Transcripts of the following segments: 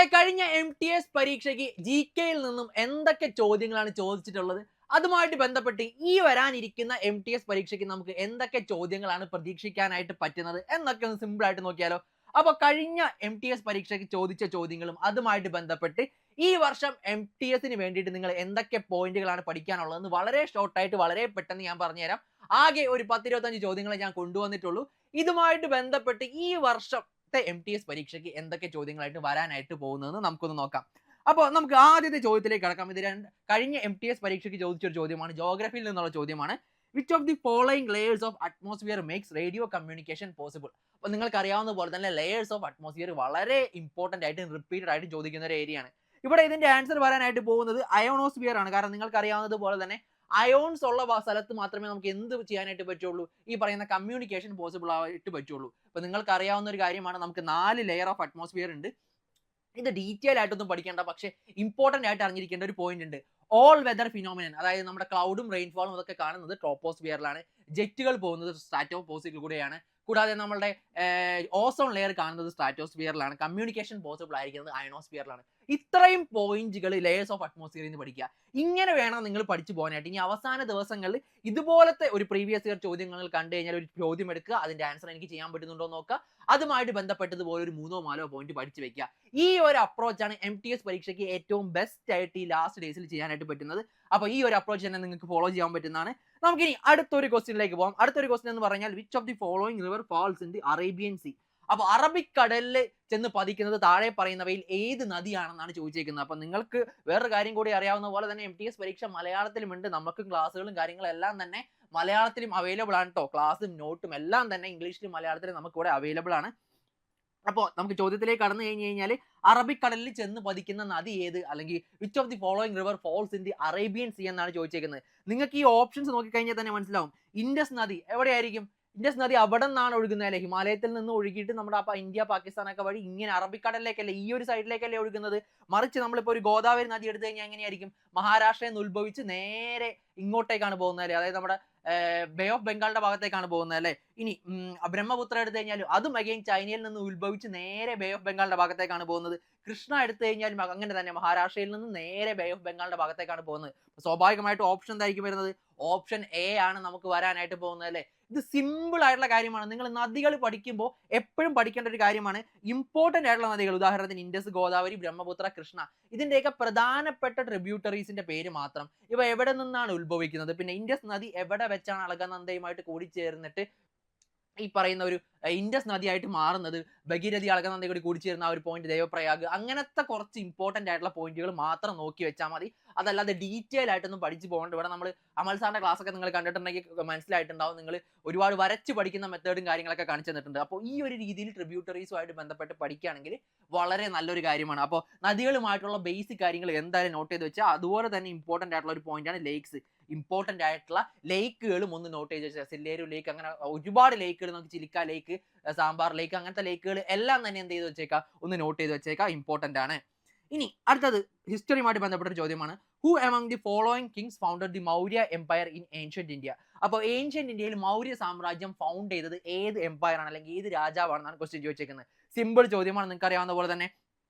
മക്കളെ കഴിഞ്ഞ MTS പരീക്ഷയ്ക്ക് GKയിൽ നിന്നും എന്തൊക്കെ ചോദ്യങ്ങളാണ് ചോദിച്ചിട്ടുള്ളത്? അതുമായിട്ട് ബന്ധപ്പെട്ട് ഈ വരാനിരിക്കുന്ന MTS പരീക്ഷയ്ക്ക് നമുക്ക് എന്തൊക്കെ ചോദ്യങ്ങളാണ് പ്രതീക്ഷിക്കാനായിട്ട് പറ്റുന്നത് എന്നൊക്കെ ഒന്ന് സിമ്പിൾ ആയിട്ട് നോക്കിയാലോ? അപ്പോൾ കഴിഞ്ഞ MTS പരീക്ഷയ്ക്ക് ചോദിച്ച ചോദ്യങ്ങളും അതുമായിട്ട് ബന്ധപ്പെട്ട് ഈ വർഷം MTSന് വേണ്ടിയിട്ട് നിങ്ങൾ എന്തൊക്കെ പോയിന്റുകളാണ് പഠിക്കാനുള്ളതെന്ന് വളരെ ഷോർട്ടായിട്ട് വളരെ പെട്ടെന്ന് ഞാൻ പറഞ്ഞുതരാം. ആകെ ഒരു 10-25 ചോദ്യങ്ങളെ ഞാൻ കൊണ്ടുവന്നിട്ടുള്ളൂ. ഇതുമായിട്ട് ബന്ധപ്പെട്ട് ഈ വർഷം MTS പരീക്ഷയ്ക്ക് എന്തൊക്കെ ചോദ്യങ്ങളായിട്ട് വരാനായിട്ട് പോകുന്നതെന്ന് നമുക്കൊന്ന് നോക്കാം. അപ്പോൾ നമുക്ക് ആദ്യത്തെ ചോദ്യത്തിലേക്ക് കടക്കാം. ഇത് കഴിഞ്ഞ MTS പരീക്ഷയ്ക്ക് ചോദിച്ചൊരു ചോദ്യമാണ്. ജോഗ്രഫിയിൽ നിന്നുള്ള ചോദ്യമാണ്. Which of the following layers of atmosphere makes radio communication possible? അപ്പോൾ നിങ്ങൾക്ക് അറിയാവുന്ന പോലെ തന്നെ ലെയേഴ്സ് ഓഫ് അറ്റ്മോസ്ഫിയർ വളരെ ഇമ്പോർട്ടന്റ് ആയിട്ട് റിപ്പീറ്റഡ് ആയിട്ട് ചോദിക്കുന്ന ഒരു ഏരിയയാണ്. ഇവിടെ ഇതിന്റെ ആൻസർ വരാനായിട്ട് പോകുന്നത് അയോണോസ്ഫിയർ ആണ്. കാരണം നിങ്ങൾക്ക് അറിയാവുന്നത് പോലെ തന്നെ അയോൺസ് ഉള്ള സ്ഥലത്ത് മാത്രമേ നമുക്ക് എന്ത് ചെയ്യാനായിട്ട് പറ്റുള്ളൂ, ഈ പറയുന്ന കമ്മ്യൂണിക്കേഷൻ പോസിബിൾ ആയിട്ട് പറ്റുള്ളൂ. അപ്പൊ നിങ്ങൾക്ക് അറിയാവുന്ന ഒരു കാര്യമാണ്, നമുക്ക് 4 ലെയർ ഓഫ് അറ്റ്മോസ്ഫിയർ ഉണ്ട്. ഇത് ഡീറ്റെയിൽ ആയിട്ടൊന്നും പഠിക്കേണ്ട, പക്ഷേ ഇമ്പോർട്ടന്റ് ആയിട്ട് അറിഞ്ഞിരിക്കേണ്ട ഒരു പോയിന്റ് ഉണ്ട്. ഓൾ വെതർ ഫിനോമിനൻ, അതായത് നമ്മുടെ ക്ലൗഡും റെയിൻഫോളും അതൊക്കെ കാണുന്നത് ട്രോപ്പോസ്ഫിയറിലാണ്. ജെറ്റുകൾ പോകുന്നത് സ്ട്രാറ്റോപോസിൽ കൂടെയാണ്. കൂടാതെ നമ്മളുടെ ഓസോൺ ലെയർ കാണുന്നത് സ്ട്രാറ്റോസ്ഫിയറിലാണ്. കമ്മ്യൂണിക്കേഷൻ പോസിബിൾ ആയിരിക്കുന്നത് അയണോസ്ഫിയറിലാണ്. ഇത്രയും പോയിന്റുകൾ ലെയേഴ്സ് ഓഫ് അറ്റ്മോസ്ഫിയറിൽ നിന്ന് പഠിക്കുക. ഇങ്ങനെ വേണം നിങ്ങൾ പഠിച്ചു പോകാനായിട്ട്. ഇനി അവസാന ദിവസങ്ങളിൽ ഇതുപോലത്തെ ഒരു പ്രീവിയസ് ഇയർ ചോദ്യങ്ങൾ കണ്ടു കഴിഞ്ഞാൽ ഒരു ചോദ്യം എടുക്കുക, അതിന്റെ ആൻസർ എനിക്ക് ചെയ്യാൻ പറ്റുന്നുണ്ടോ എന്ന് നോക്കുക, അതുമായിട്ട് ബന്ധപ്പെട്ടതുപോലെ ഒരു 3-4 പോയിന്റ് പഠിച്ചു വെക്കുക. ഈ ഒരു അപ്രോച്ചാണ് MTS പരീക്ഷയ്ക്ക് ഏറ്റവും ബെസ്റ്റ് ആയിട്ട് ഈ ലാസ്റ്റ് ഡേയ്സിൽ ചെയ്യാനായിട്ട് പറ്റുന്നത്. അപ്പോൾ ഈ ഒരു അപ്രോച്ച് തന്നെ നിങ്ങൾക്ക് ഫോളോ ചെയ്യാൻ പറ്റുന്നതാണ്. നമുക്കിനി അടുത്തൊരു ക്വസ്റ്റ്യനിലേക്ക് പോകാം. അടുത്തൊരു ക്വസ്റ്റ്യൻ എന്ന് പറഞ്ഞാൽ which of the following river falls in the Arabian sea? അപ്പോൾ അറബിക്കടലിൽ ചെന്ന് പതിക്കുന്നത് താഴെ പറയുന്നവയിൽ ഏത് നദിയാണെന്നാണ് ചോദിച്ചേക്കുന്നത്. അപ്പോൾ നിങ്ങൾക്ക് വേറൊരു കാര്യം കൂടി അറിയാവുന്ന പോലെ തന്നെ MTS പരീക്ഷ മലയാളത്തിലുമുണ്ട്. നമുക്ക് ക്ലാസ്സുകളും കാര്യങ്ങളും എല്ലാം തന്നെ മലയാളത്തിലും അവൈലബിൾ ആണ് കേട്ടോ. ക്ലാസ്സും നോട്ടും എല്ലാം തന്നെ ഇംഗ്ലീഷിലും മലയാളത്തിലും നമുക്ക് ഇവിടെ അവൈലബിൾ ആണ്. അപ്പോൾ നമുക്ക് ചോദ്യത്തിലേക്ക് കടന്നു കഴിഞ്ഞു കഴിഞ്ഞാൽ അറബിക്കടലിൽ ചെന്ന് പതിക്കുന്ന നദി ഏത്, അല്ലെങ്കിൽ which of the following river falls in the Arabian sea എന്നാണ് ചോദിച്ചേക്കുന്നത്. നിങ്ങൾക്ക് ഈ ഓപ്ഷൻസ് നോക്കിക്കഴിഞ്ഞാൽ തന്നെ മനസ്സിലാവും. ഇൻഡസ് നദി എവിടെയായിരിക്കും? ഇൻഡസ് നദി അവിടെ നിന്നാണ് ഒഴുകുന്നത് അല്ലേ? ഹിമാലയത്തിൽ നിന്ന് ഒഴുകിയിട്ട് നമ്മുടെ ഇന്ത്യ പാകിസ്ഥാനൊക്കെ വഴി ഇങ്ങനെ അറബിക്കടലിലേക്കല്ലേ, ഈ ഒരു സൈഡിലേക്കല്ലേ ഒഴുകുന്നത്. മറിച്ച് നമ്മളിപ്പോൾ ഒരു ഗോദാവരി നദി എടുത്തു കഴിഞ്ഞാൽ എങ്ങനെയായിരിക്കും? മഹാരാഷ്ട്രയിൽ നിന്ന് ഉത്ഭവിച്ച് നേരെ ഇങ്ങോട്ടേക്കാണ് പോകുന്നത് അല്ലേ? അതായത് നമ്മുടെ ബേ ഓഫ് ബംഗാളിന്റെ ഭാഗത്തേക്കാണ് പോകുന്നത് അല്ലേ? ഇനി ബ്രഹ്മപുത്ര എടുത്തു കഴിഞ്ഞാലും അതും അഗൈൻ ചൈനയിൽ നിന്ന് ഉത്ഭവിച്ച് നേരെ ബേ ഓഫ് ബംഗാളിന്റെ ഭാഗത്തേക്കാണ് പോകുന്നത്. കൃഷ്ണ എടുത്തു കഴിഞ്ഞാലും അങ്ങനെ തന്നെ മഹാരാഷ്ട്രയിൽ നിന്ന് നേരെ ബേ ഓഫ് ബംഗാളിന്റെ ഭാഗത്തേക്കാണ് പോകുന്നത്. സ്വാഭാവികമായിട്ടും ഓപ്ഷൻ എന്തായിരിക്കും വരുന്നത്? ഓപ്ഷൻ എ ആണ് നമുക്ക് വരാനായിട്ട് പോകുന്നത് അല്ലേ? ഇത് സിമ്പിൾ ആയിട്ടുള്ള കാര്യമാണ്. നിങ്ങൾ നദികൾ പഠിക്കുമ്പോൾ എപ്പോഴും പഠിക്കേണ്ട ഒരു കാര്യമാണ് ഇമ്പോർട്ടന്റ് ആയിട്ടുള്ള നദികൾ. ഉദാഹരണത്തിന് ഇൻഡസ്, ഗോദാവരി, ബ്രഹ്മപുത്ര, കൃഷ്ണ, ഇതിന്റെയൊക്കെ പ്രധാനപ്പെട്ട ട്രിബ്യൂട്ടറീസിന്റെ പേര് മാത്രം. ഇവ എവിടെ നിന്നാണ് ഉത്ഭവിക്കുന്നത്, പിന്നെ ഇൻഡസ് നദി എവിടെ വെച്ചാണ് അളകനന്ദയുമായിട്ട് കൂടിച്ചേർന്നിട്ട് ഈ പറയുന്ന ഒരു ഇൻഡസ് നദിയായിട്ട് മാറുന്നത്, ഭഗീരഥി അളകനന്ദ കൂടി കൂടിച്ചേരുന്ന ആ ഒരു പോയിന്റ് ദേവപ്രയാഗ്, അങ്ങനത്തെ കുറച്ച് ഇമ്പോർട്ടന്റ് ആയിട്ടുള്ള പോയിന്റുകൾ മാത്രം നോക്കി വെച്ചാൽ മതി. അതല്ലാതെ ഡീറ്റെയിൽ ആയിട്ടൊന്നും പഠിച്ചു പോകേണ്ട. ഇവിടെ നമ്മൾ അമൽ സാറിന്റെ ക്ലാസ് ഒക്കെ നിങ്ങൾ കണ്ടിട്ടുണ്ടെങ്കിൽ മനസ്സിലായിട്ടുണ്ടാവും. നിങ്ങൾ ഒരുപാട് വരച്ച് പഠിക്കുന്ന മെത്തേഡും കാര്യങ്ങളൊക്കെ കാണിച്ചു തന്നിട്ടുണ്ട്. അപ്പോൾ ഈ ഒരു രീതിയിൽ ട്രിബ്യൂട്ടറീസുമായിട്ട് ബന്ധപ്പെട്ട് പഠിക്കുകയാണെങ്കിൽ വളരെ നല്ലൊരു കാര്യമാണ്. അപ്പോൾ നദികളുമായിട്ടുള്ള ബേസിക് കാര്യങ്ങൾ എന്തായാലും നോട്ട് ചെയ്ത് വെച്ചാൽ, അതുപോലെ തന്നെ ഇമ്പോർട്ടന്റ് ആയിട്ടുള്ള ഒരു പോയിന്റാണ് ലേക്സ്. ഇമ്പോർട്ടന്റ് ആയിട്ടുള്ള ലേക്കുകളും ഒന്ന് നോട്ട് ചെയ്ത് വെച്ചാൽ, സില്ലേരു ലേക്ക്, അങ്ങനെ ഒരുപാട് ലേക്കുകൾ, നമുക്ക് ചിലിക്ക ലേക്ക്, സാമ്പാർ ലേക്ക്, അങ്ങനത്തെ ലേക്കുകൾ എല്ലാം തന്നെ എന്ത് ചെയ്ത് വെച്ചേക്കാം, ഒന്ന് നോട്ട് ചെയ്ത് വെച്ചേക്കാം, ഇമ്പോർട്ടന്റ് ആണ്. ഇനി അടുത്തത് ഹിസ്റ്ററിയുമായിട്ട് ബന്ധപ്പെട്ട ഒരു ചോദ്യമാണ്. Who among the following kings founded the Maurya empire in ancient India? അപ്പോൾ ഏൻഷ്യന്റ് ഇന്ത്യയിൽ മൗര്യ സാമ്രാജ്യം ഫൗണ്ട് ചെയ്തത് ഏത് എംപയർ ആണ്, അല്ലെങ്കിൽ ഏത് രാജാവാണെന്നാണ് ക്വസ്റ്റ്യൻ ചോദിച്ചേക്കുന്നത്. സിമ്പിൾ ചോദ്യമാണ്. നിങ്ങൾക്ക് അറിയാവുന്ന പോലെ തന്നെ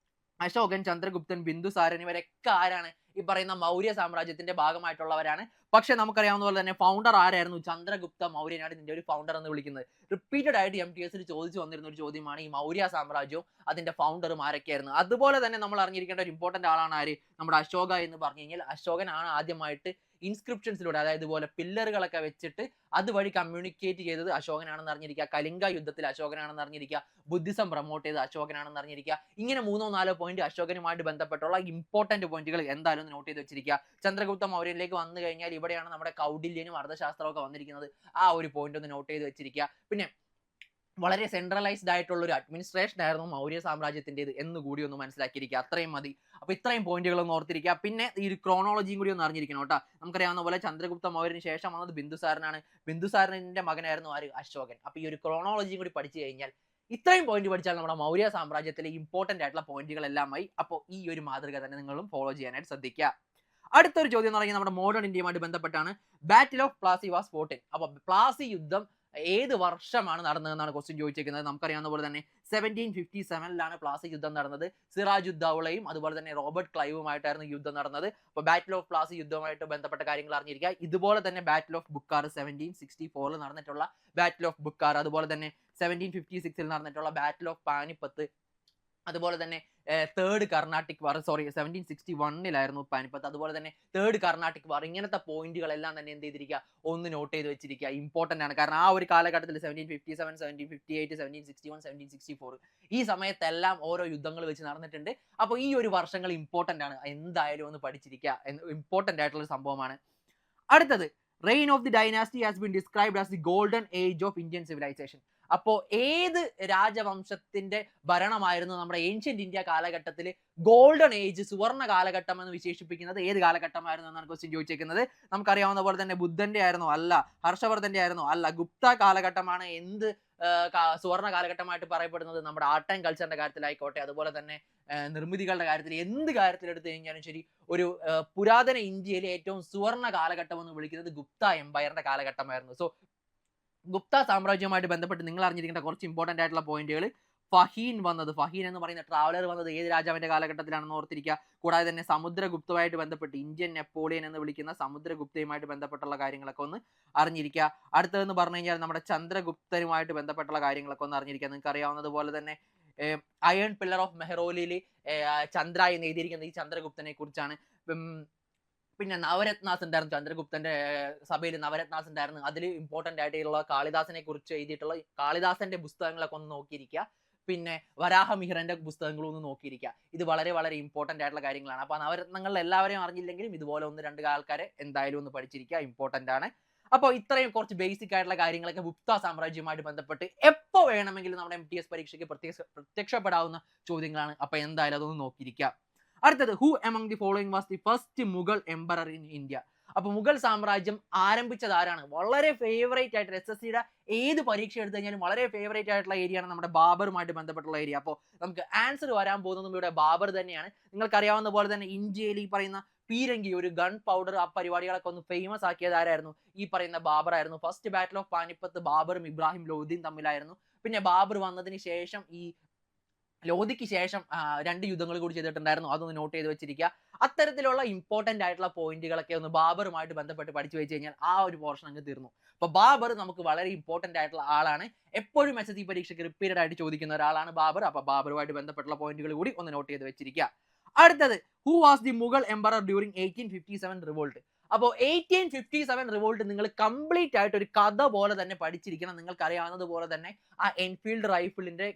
അശോകൻ, ചന്ദ്രഗുപ്തൻ, ബിന്ദുസാരൻ ഇവരൊക്കെ ആരാണ്? ഈ പറയുന്ന മൗര്യ സാമ്രാജ്യത്തിന്റെ ഭാഗമായിട്ടുള്ളവരാണ്. പക്ഷെ നമുക്കറിയാവുന്ന പോലെ തന്നെ ഫൗണ്ടർ ആരായിരുന്നു? ചന്ദ്രഗുപ്ത മൗര്യനാണ് ഇതിന്റെ ഒരു ഫൗണ്ടർ എന്ന് വിളിക്കുന്നത്. റിപ്പീറ്റഡ് ആയിട്ട് MTS ചോദിച്ചു വന്നിരുന്ന ഒരു ചോദ്യമാണ് ഈ മൗര്യ സാമ്രാജ്യവും അതിന്റെ ഫൗണ്ടറും ആരൊക്കെയായിരുന്നു. അതുപോലെ തന്നെ നമ്മൾ അറിഞ്ഞിരിക്കേണ്ട ഒരു ഇമ്പോർട്ടന്റ് ആളാണ് ആര്? നമ്മുടെ അശോക എന്ന് പറഞ്ഞു കഴിഞ്ഞാൽ അശോകനാണ് ആദ്യമായിട്ട് ഇൻസ്ക്രിപ്ഷൻസിലൂടെ, അതായത് ഇതുപോലെ പില്ലറുകളൊക്കെ വെച്ചിട്ട് അതുവഴി കമ്മ്യൂണിക്കേറ്റ് ചെയ്തത് അശോകനാണെന്ന് അറിഞ്ഞിരിക്കുക. കലിംഗ യുദ്ധത്തിൽ അശോകനാണെന്ന് അറിഞ്ഞിരിക്കുക. ബുദ്ധിസം പ്രൊമോട്ട് ചെയ്ത് അശോകനാണെന്ന് അറിഞ്ഞിരിക്കുക. ഇങ്ങനെ 3-4 പോയിന്റ് അശോകനുമായിട്ട് ബന്ധപ്പെട്ടുള്ള ഇമ്പോർട്ടന്റ് പോയിന്റുകൾ എന്തായാലും നോട്ട് ചെയ്ത് വെച്ചിരിക്കുക. ചന്ദ്രഗുപ്ത മൗര്യനിലേക്ക് വന്നു കഴിഞ്ഞാൽ ഇവിടെയാണ് നമ്മുടെ കൗഡില്യനും അർത്ഥശാസ്ത്രമൊക്കെ വന്നിരിക്കുന്നത്. ആ ഒരു പോയിന്റ് ഒന്ന് നോട്ട് ചെയ്ത് വെച്ചിരിക്കുക. പിന്നെ വളരെ സെൻട്രലൈസ്ഡ് ആയിട്ടുള്ള ഒരു അഡ്മിനിസ്ട്രേഷൻ ആയിരുന്നു മൗര്യ സാമ്രാജ്യത്തിൻ്റെത് എന്ന് കൂടി ഒന്ന് മനസ്സിലാക്കിയിരിക്കുക. അത്രയും മതി. അപ്പോൾ ഇത്രയും പോയിന്റുകൾ ഒന്ന് ഓർത്തിരിക്കുക. പിന്നെ ഈ ഒരു ക്രോണോളജിയും കൂടി ഒന്ന് അറിഞ്ഞിരിക്കണം കേട്ടോ. നമുക്കറിയാവുന്ന പോലെ ചന്ദ്രഗുപ്ത മൗര്യന് ശേഷം വന്നത് ബിന്ദുസാരനാണ്. ബിന്ദുസാരന്റെ മകനായിരുന്നു ആര്? അശോകൻ. അപ്പോൾ ഈ ഒരു ക്രോണോളജിയും കൂടി പഠിച്ചു കഴിഞ്ഞാൽ, ഇത്രയും പോയിന്റ് പഠിച്ചാൽ നമ്മുടെ മൗര്യ സാമ്രാജ്യത്തിലെ ഇമ്പോർട്ടന്റ് ആയിട്ടുള്ള പോയിന്റുകളെല്ലാമായി. അപ്പോൾ ഈ ഒരു മാതൃക തന്നെ നിങ്ങളും ഫോളോ ചെയ്യാനായിട്ട് ശ്രദ്ധിക്കുക. അടുത്തൊരു ചോദ്യം എന്ന് പറയുന്നത് നമ്മുടെ മോഡേൺ ഇന്ത്യയുമായിട്ട് ബന്ധപ്പെട്ടാണ്. Battle of Plassey was fort. അപ്പോൾ പ്ലാസി യുദ്ധം ഏത് വർഷമാണ് നടന്നതെന്നാണ് ക്വസ്റ്റ്യൻ ചോദിച്ചിരിക്കുന്നത്. നമുക്കറിയാവുന്ന പോലെ തന്നെ 1757 പ്ലാസി യുദ്ധം നടന്നത്. സിറാജ് ഉദ്ദൗളയും അതുപോലെ തന്നെ റോബർട്ട് ക്ലൈവുമായിട്ടായിരുന്നു യുദ്ധം നടന്നത്. അപ്പോൾ ബാറ്റിൽ ഓഫ് പ്ലാസി യുദ്ധവുമായിട്ട് ബന്ധപ്പെട്ട കാര്യങ്ങൾ അറിഞ്ഞിരിക്കുക. ഇതുപോലെ തന്നെ ബാറ്റിൽ ഓഫ് ബുക്കാർ 1764 നടന്നിട്ടുള്ള ബാറ്റിൽ ഓഫ് ബുക്കാർ, അതുപോലെ തന്നെ 1756 നടന്നിട്ടുള്ള ബാറ്റിൽ ഓഫ് പാനിപ്പത്ത്, അതുപോലെ തന്നെ തേർഡ് കർണാട്ടിക് വാർ, 1761 പാനിപ്പത്ത്, അതുപോലെ തന്നെ തേർഡ് കർണാട്ടിക് വാർ. ഇങ്ങനത്തെ പോയിന്റുകളെല്ലാം തന്നെ എന്ത് ചെയ്തിരിക്കുക, ഒന്ന് നോട്ട് ചെയ്ത് വെച്ചിരിക്കുക. ഇമ്പോർട്ടന്റ് ആണ്. കാരണം ആ ഒരു കാലഘട്ടത്തിൽ 1757, 1758, 1761, 1764 ഈ സമയത്തെല്ലാം ഓരോ യുദ്ധങ്ങൾ വെച്ച് നടന്നിട്ടുണ്ട്. അപ്പോൾ ഈ ഒരു വർഷങ്ങൾ ഇമ്പോർട്ടന്റ് ആണ്, എന്തായാലും ഒന്ന് പഠിച്ചിരിക്കുക. ഇമ്പോർട്ടന്റ് ആയിട്ടുള്ള സംഭവമാണ്. അടുത്തത്, reign of the dynasty has been described as the golden age of Indian civilization. അപ്പോൾ ഏത് രാജവംശത്തിന്റെ ഭരണമായിരുന്നു നമ്മുടെ ഏൻഷ്യന്റ് ഇന്ത്യ കാലഘട്ടത്തിൽ ഗോൾഡൻ ഏജ്, സുവർണ കാലഘട്ടം എന്ന് വിശേഷിപ്പിക്കുന്നത് ഏത് കാലഘട്ടമായിരുന്നു എന്നാണ് ക്വസ്റ്റ്യൻ ചോദിച്ചിരിക്കുന്നത്. നമുക്കറിയാവുന്ന പോലെ തന്നെ ബുദ്ധന്റെ ആയിരുന്നോ? അല്ല. ഹർഷവർദ്ധന്റെ ആയിരുന്നോ? അല്ല. ഗുപ്ത കാലഘട്ടമാണ് എന്ത് സുവർണ കാലഘട്ടമായിട്ട് പറയപ്പെടുന്നത്. നമ്മുടെ ആർട്ട് ആൻഡ് കൾച്ചറിന്റെ കാര്യത്തിലായിക്കോട്ടെ, അതുപോലെ തന്നെ നിർമ്മിതികളുടെ കാര്യത്തിൽ, എന്ത് കാര്യത്തിൽ എടുത്തു കഴിഞ്ഞാലും ശരി, ഒരു പുരാതന ഇന്ത്യയിലെ ഏറ്റവും സുവർണ കാലഘട്ടം എന്ന് വിളിക്കുന്നത് ഗുപ്ത എംപയറിന്റെ കാലഘട്ടമായിരുന്നു. സോ ഗുപ്ത സാമ്രാജ്യവുമായിട്ട് ബന്ധപ്പെട്ട് നിങ്ങൾ അറിഞ്ഞിരിക്കേണ്ട കുറച്ച് ഇമ്പോർട്ടന്റ് ആയിട്ടുള്ള പോയിന്റുകൾ. ഫഹീൻ എന്ന് പറയുന്ന ട്രാവലർ വന്നത് ഏത് രാജാവിന്റെ കാലഘട്ടത്തിലാണെന്ന് ഓർത്തിരിക്കുക. കൂടാതെ തന്നെ സമുദ്രഗുപ്തമായിട്ട് ബന്ധപ്പെട്ട് ഇന്ത്യൻ നെപ്പോളിയൻ എന്ന് വിളിക്കുന്ന സമുദ്രഗുപ്തയുമായിട്ട് ബന്ധപ്പെട്ടുള്ള കാര്യങ്ങളൊക്കെ ഒന്ന് അറിഞ്ഞിരിക്കുക. അടുത്തതെന്ന് പറഞ്ഞു കഴിഞ്ഞാൽ നമ്മുടെ ചന്ദ്രഗുപ്തനുമായിട്ട് ബന്ധപ്പെട്ടുള്ള കാര്യങ്ങളൊക്കെ ഒന്ന് അറിഞ്ഞിരിക്കുക. നിങ്ങൾക്ക് അറിയാവുന്നതുപോലെ തന്നെ അയൺ പില്ലർ ഓഫ് മെഹ്റോലിൽ ചന്ദ്ര എന്ന് എഴുതിയിരിക്കുന്നത് ഈ ചന്ദ്രഗുപ്തനെ കുറിച്ചാണ്. പിന്നെ നവരത്നാസ് ഉണ്ടായിരുന്നു, ചന്ദ്രഗുപ്തന്റെ സഭയിൽ നവരത്നാസ് ഉണ്ടായിരുന്നു. അതിൽ ഇമ്പോർട്ടന്റ് ആയിട്ടുള്ള കാളിദാസനെ കുറിച്ച് എഴുതിയിട്ടുള്ള കാളിദാസന്റെ പുസ്തകങ്ങളൊക്കെ ഒന്ന് നോക്കിയിരിക്കുക. പിന്നെ വരാഹമിഹിരന്റെ പുസ്തകങ്ങളും ഒന്ന് നോക്കിയിരിക്കുക. ഇത് വളരെ വളരെ ഇമ്പോർട്ടന്റ് ആയിട്ടുള്ള കാര്യങ്ങളാണ്. അപ്പൊ നവരത്നങ്ങളിൽ എല്ലാവരെയും അറിഞ്ഞില്ലെങ്കിലും ഇതുപോലെ ഒന്ന് രണ്ട് ആൾക്കാരെ എന്തായാലും ഒന്ന് പഠിച്ചിരിക്കുക, ഇമ്പോർട്ടന്റ് ആണ്. അപ്പോൾ ഇത്രയും കുറച്ച് ബേസിക് ആയിട്ടുള്ള കാര്യങ്ങളൊക്കെ ഗുപ്ത സാമ്രാജ്യവുമായിട്ട് ബന്ധപ്പെട്ട് എപ്പോൾ വേണമെങ്കിലും നമ്മുടെ MTS പരീക്ഷയ്ക്ക് പ്രത്യക്ഷപ്പെടാവുന്ന ചോദ്യങ്ങളാണ്. അപ്പൊ എന്തായാലും അതൊന്ന് നോക്കിയിരിക്കുക. അടുത്തത്, who among the following was the first Mughal emperor in India. അപ്പൊ മുഗൾ സാമ്രാജ്യം ആരംഭിച്ചത് ആരാണ്? വളരെ ഫേവറേറ്റ് ആയിട്ട് SSCയുടെ ഏത് പരീക്ഷ എടുത്തു കഴിഞ്ഞാലും വളരെ ഫേവറേറ്റ് ആയിട്ടുള്ള ഏരിയ ആണ് നമ്മുടെ ബാബറുമായിട്ട് ബന്ധപ്പെട്ടുള്ള ഏരിയ. അപ്പോൾ നമുക്ക് ആൻസർ വരാൻ പോകുന്നതും ഇവിടെ ബാബർ തന്നെയാണ്. നിങ്ങൾക്ക് അറിയാവുന്ന പോലെ തന്നെ ഇന്ത്യയിൽ ഈ പറയുന്ന പീരങ്കി, ഒരു ഗൺ പൗഡർ, ആ പരിപാടികളൊക്കെ ഒന്ന് ഫേമസ് ആക്കിയത് ആരായിരുന്നു? ഈ പറയുന്ന ബാബർ ആയിരുന്നു. ഫസ്റ്റ് ബാറ്റിൽ ഓഫ് പാനിപ്പത്ത് ബാബറും ഇബ്രാഹിം ലോധിയും തമ്മിലായിരുന്നു. പിന്നെ ബാബർ വന്നതിന് ശേഷം, ഈ ലോധിക്ക് ശേഷം 2 യുദ്ധങ്ങൾ കൂടി ചെയ്തിട്ടുണ്ടായിരുന്നു. അതൊന്ന് നോട്ട് ചെയ്ത് വെച്ചിരിക്കുക. അത്തരത്തിലുള്ള ഇമ്പോർട്ടന്റ് ആയിട്ടുള്ള പോയിന്റുകളൊക്കെ ഒന്ന് ബാബറുമായിട്ട് ബന്ധപ്പെട്ട് പഠിച്ചു വെച്ച് കഴിഞ്ഞാൽ ആ ഒരു പോർഷൻ അങ്ങ് തീർന്നു. അപ്പൊ ബാബർ നമുക്ക് വളരെ ഇമ്പോർട്ടന്റ് ആയിട്ടുള്ള ആളാണ്. എപ്പോഴും SSC പരീക്ഷയ്ക്ക് റിപ്പീറ്റഡ് ആയിട്ട് ചോദിക്കുന്ന ഒരാളാണ് ബാബർ. അപ്പൊ ബാബറുമായിട്ട് ബന്ധപ്പെട്ടുള്ള പോയിന്റുകൾ കൂടി ഒന്ന് നോട്ട് ചെയ്ത് വെച്ചിരിക്കുക. അടുത്തത്, who was the Mughal emperor during 1857 revolt. അപ്പോൾ 1857 റിവോൾട്ട് നിങ്ങൾ കംപ്ലീറ്റ് ആയിട്ട് ഒരു കഥ പോലെ തന്നെ പഠിച്ചിരിക്കണം. നിങ്ങൾക്ക് അറിയാവുന്നതുപോലെ തന്നെ ആ എൻഫീൽഡ് റൈഫിളിന്റെ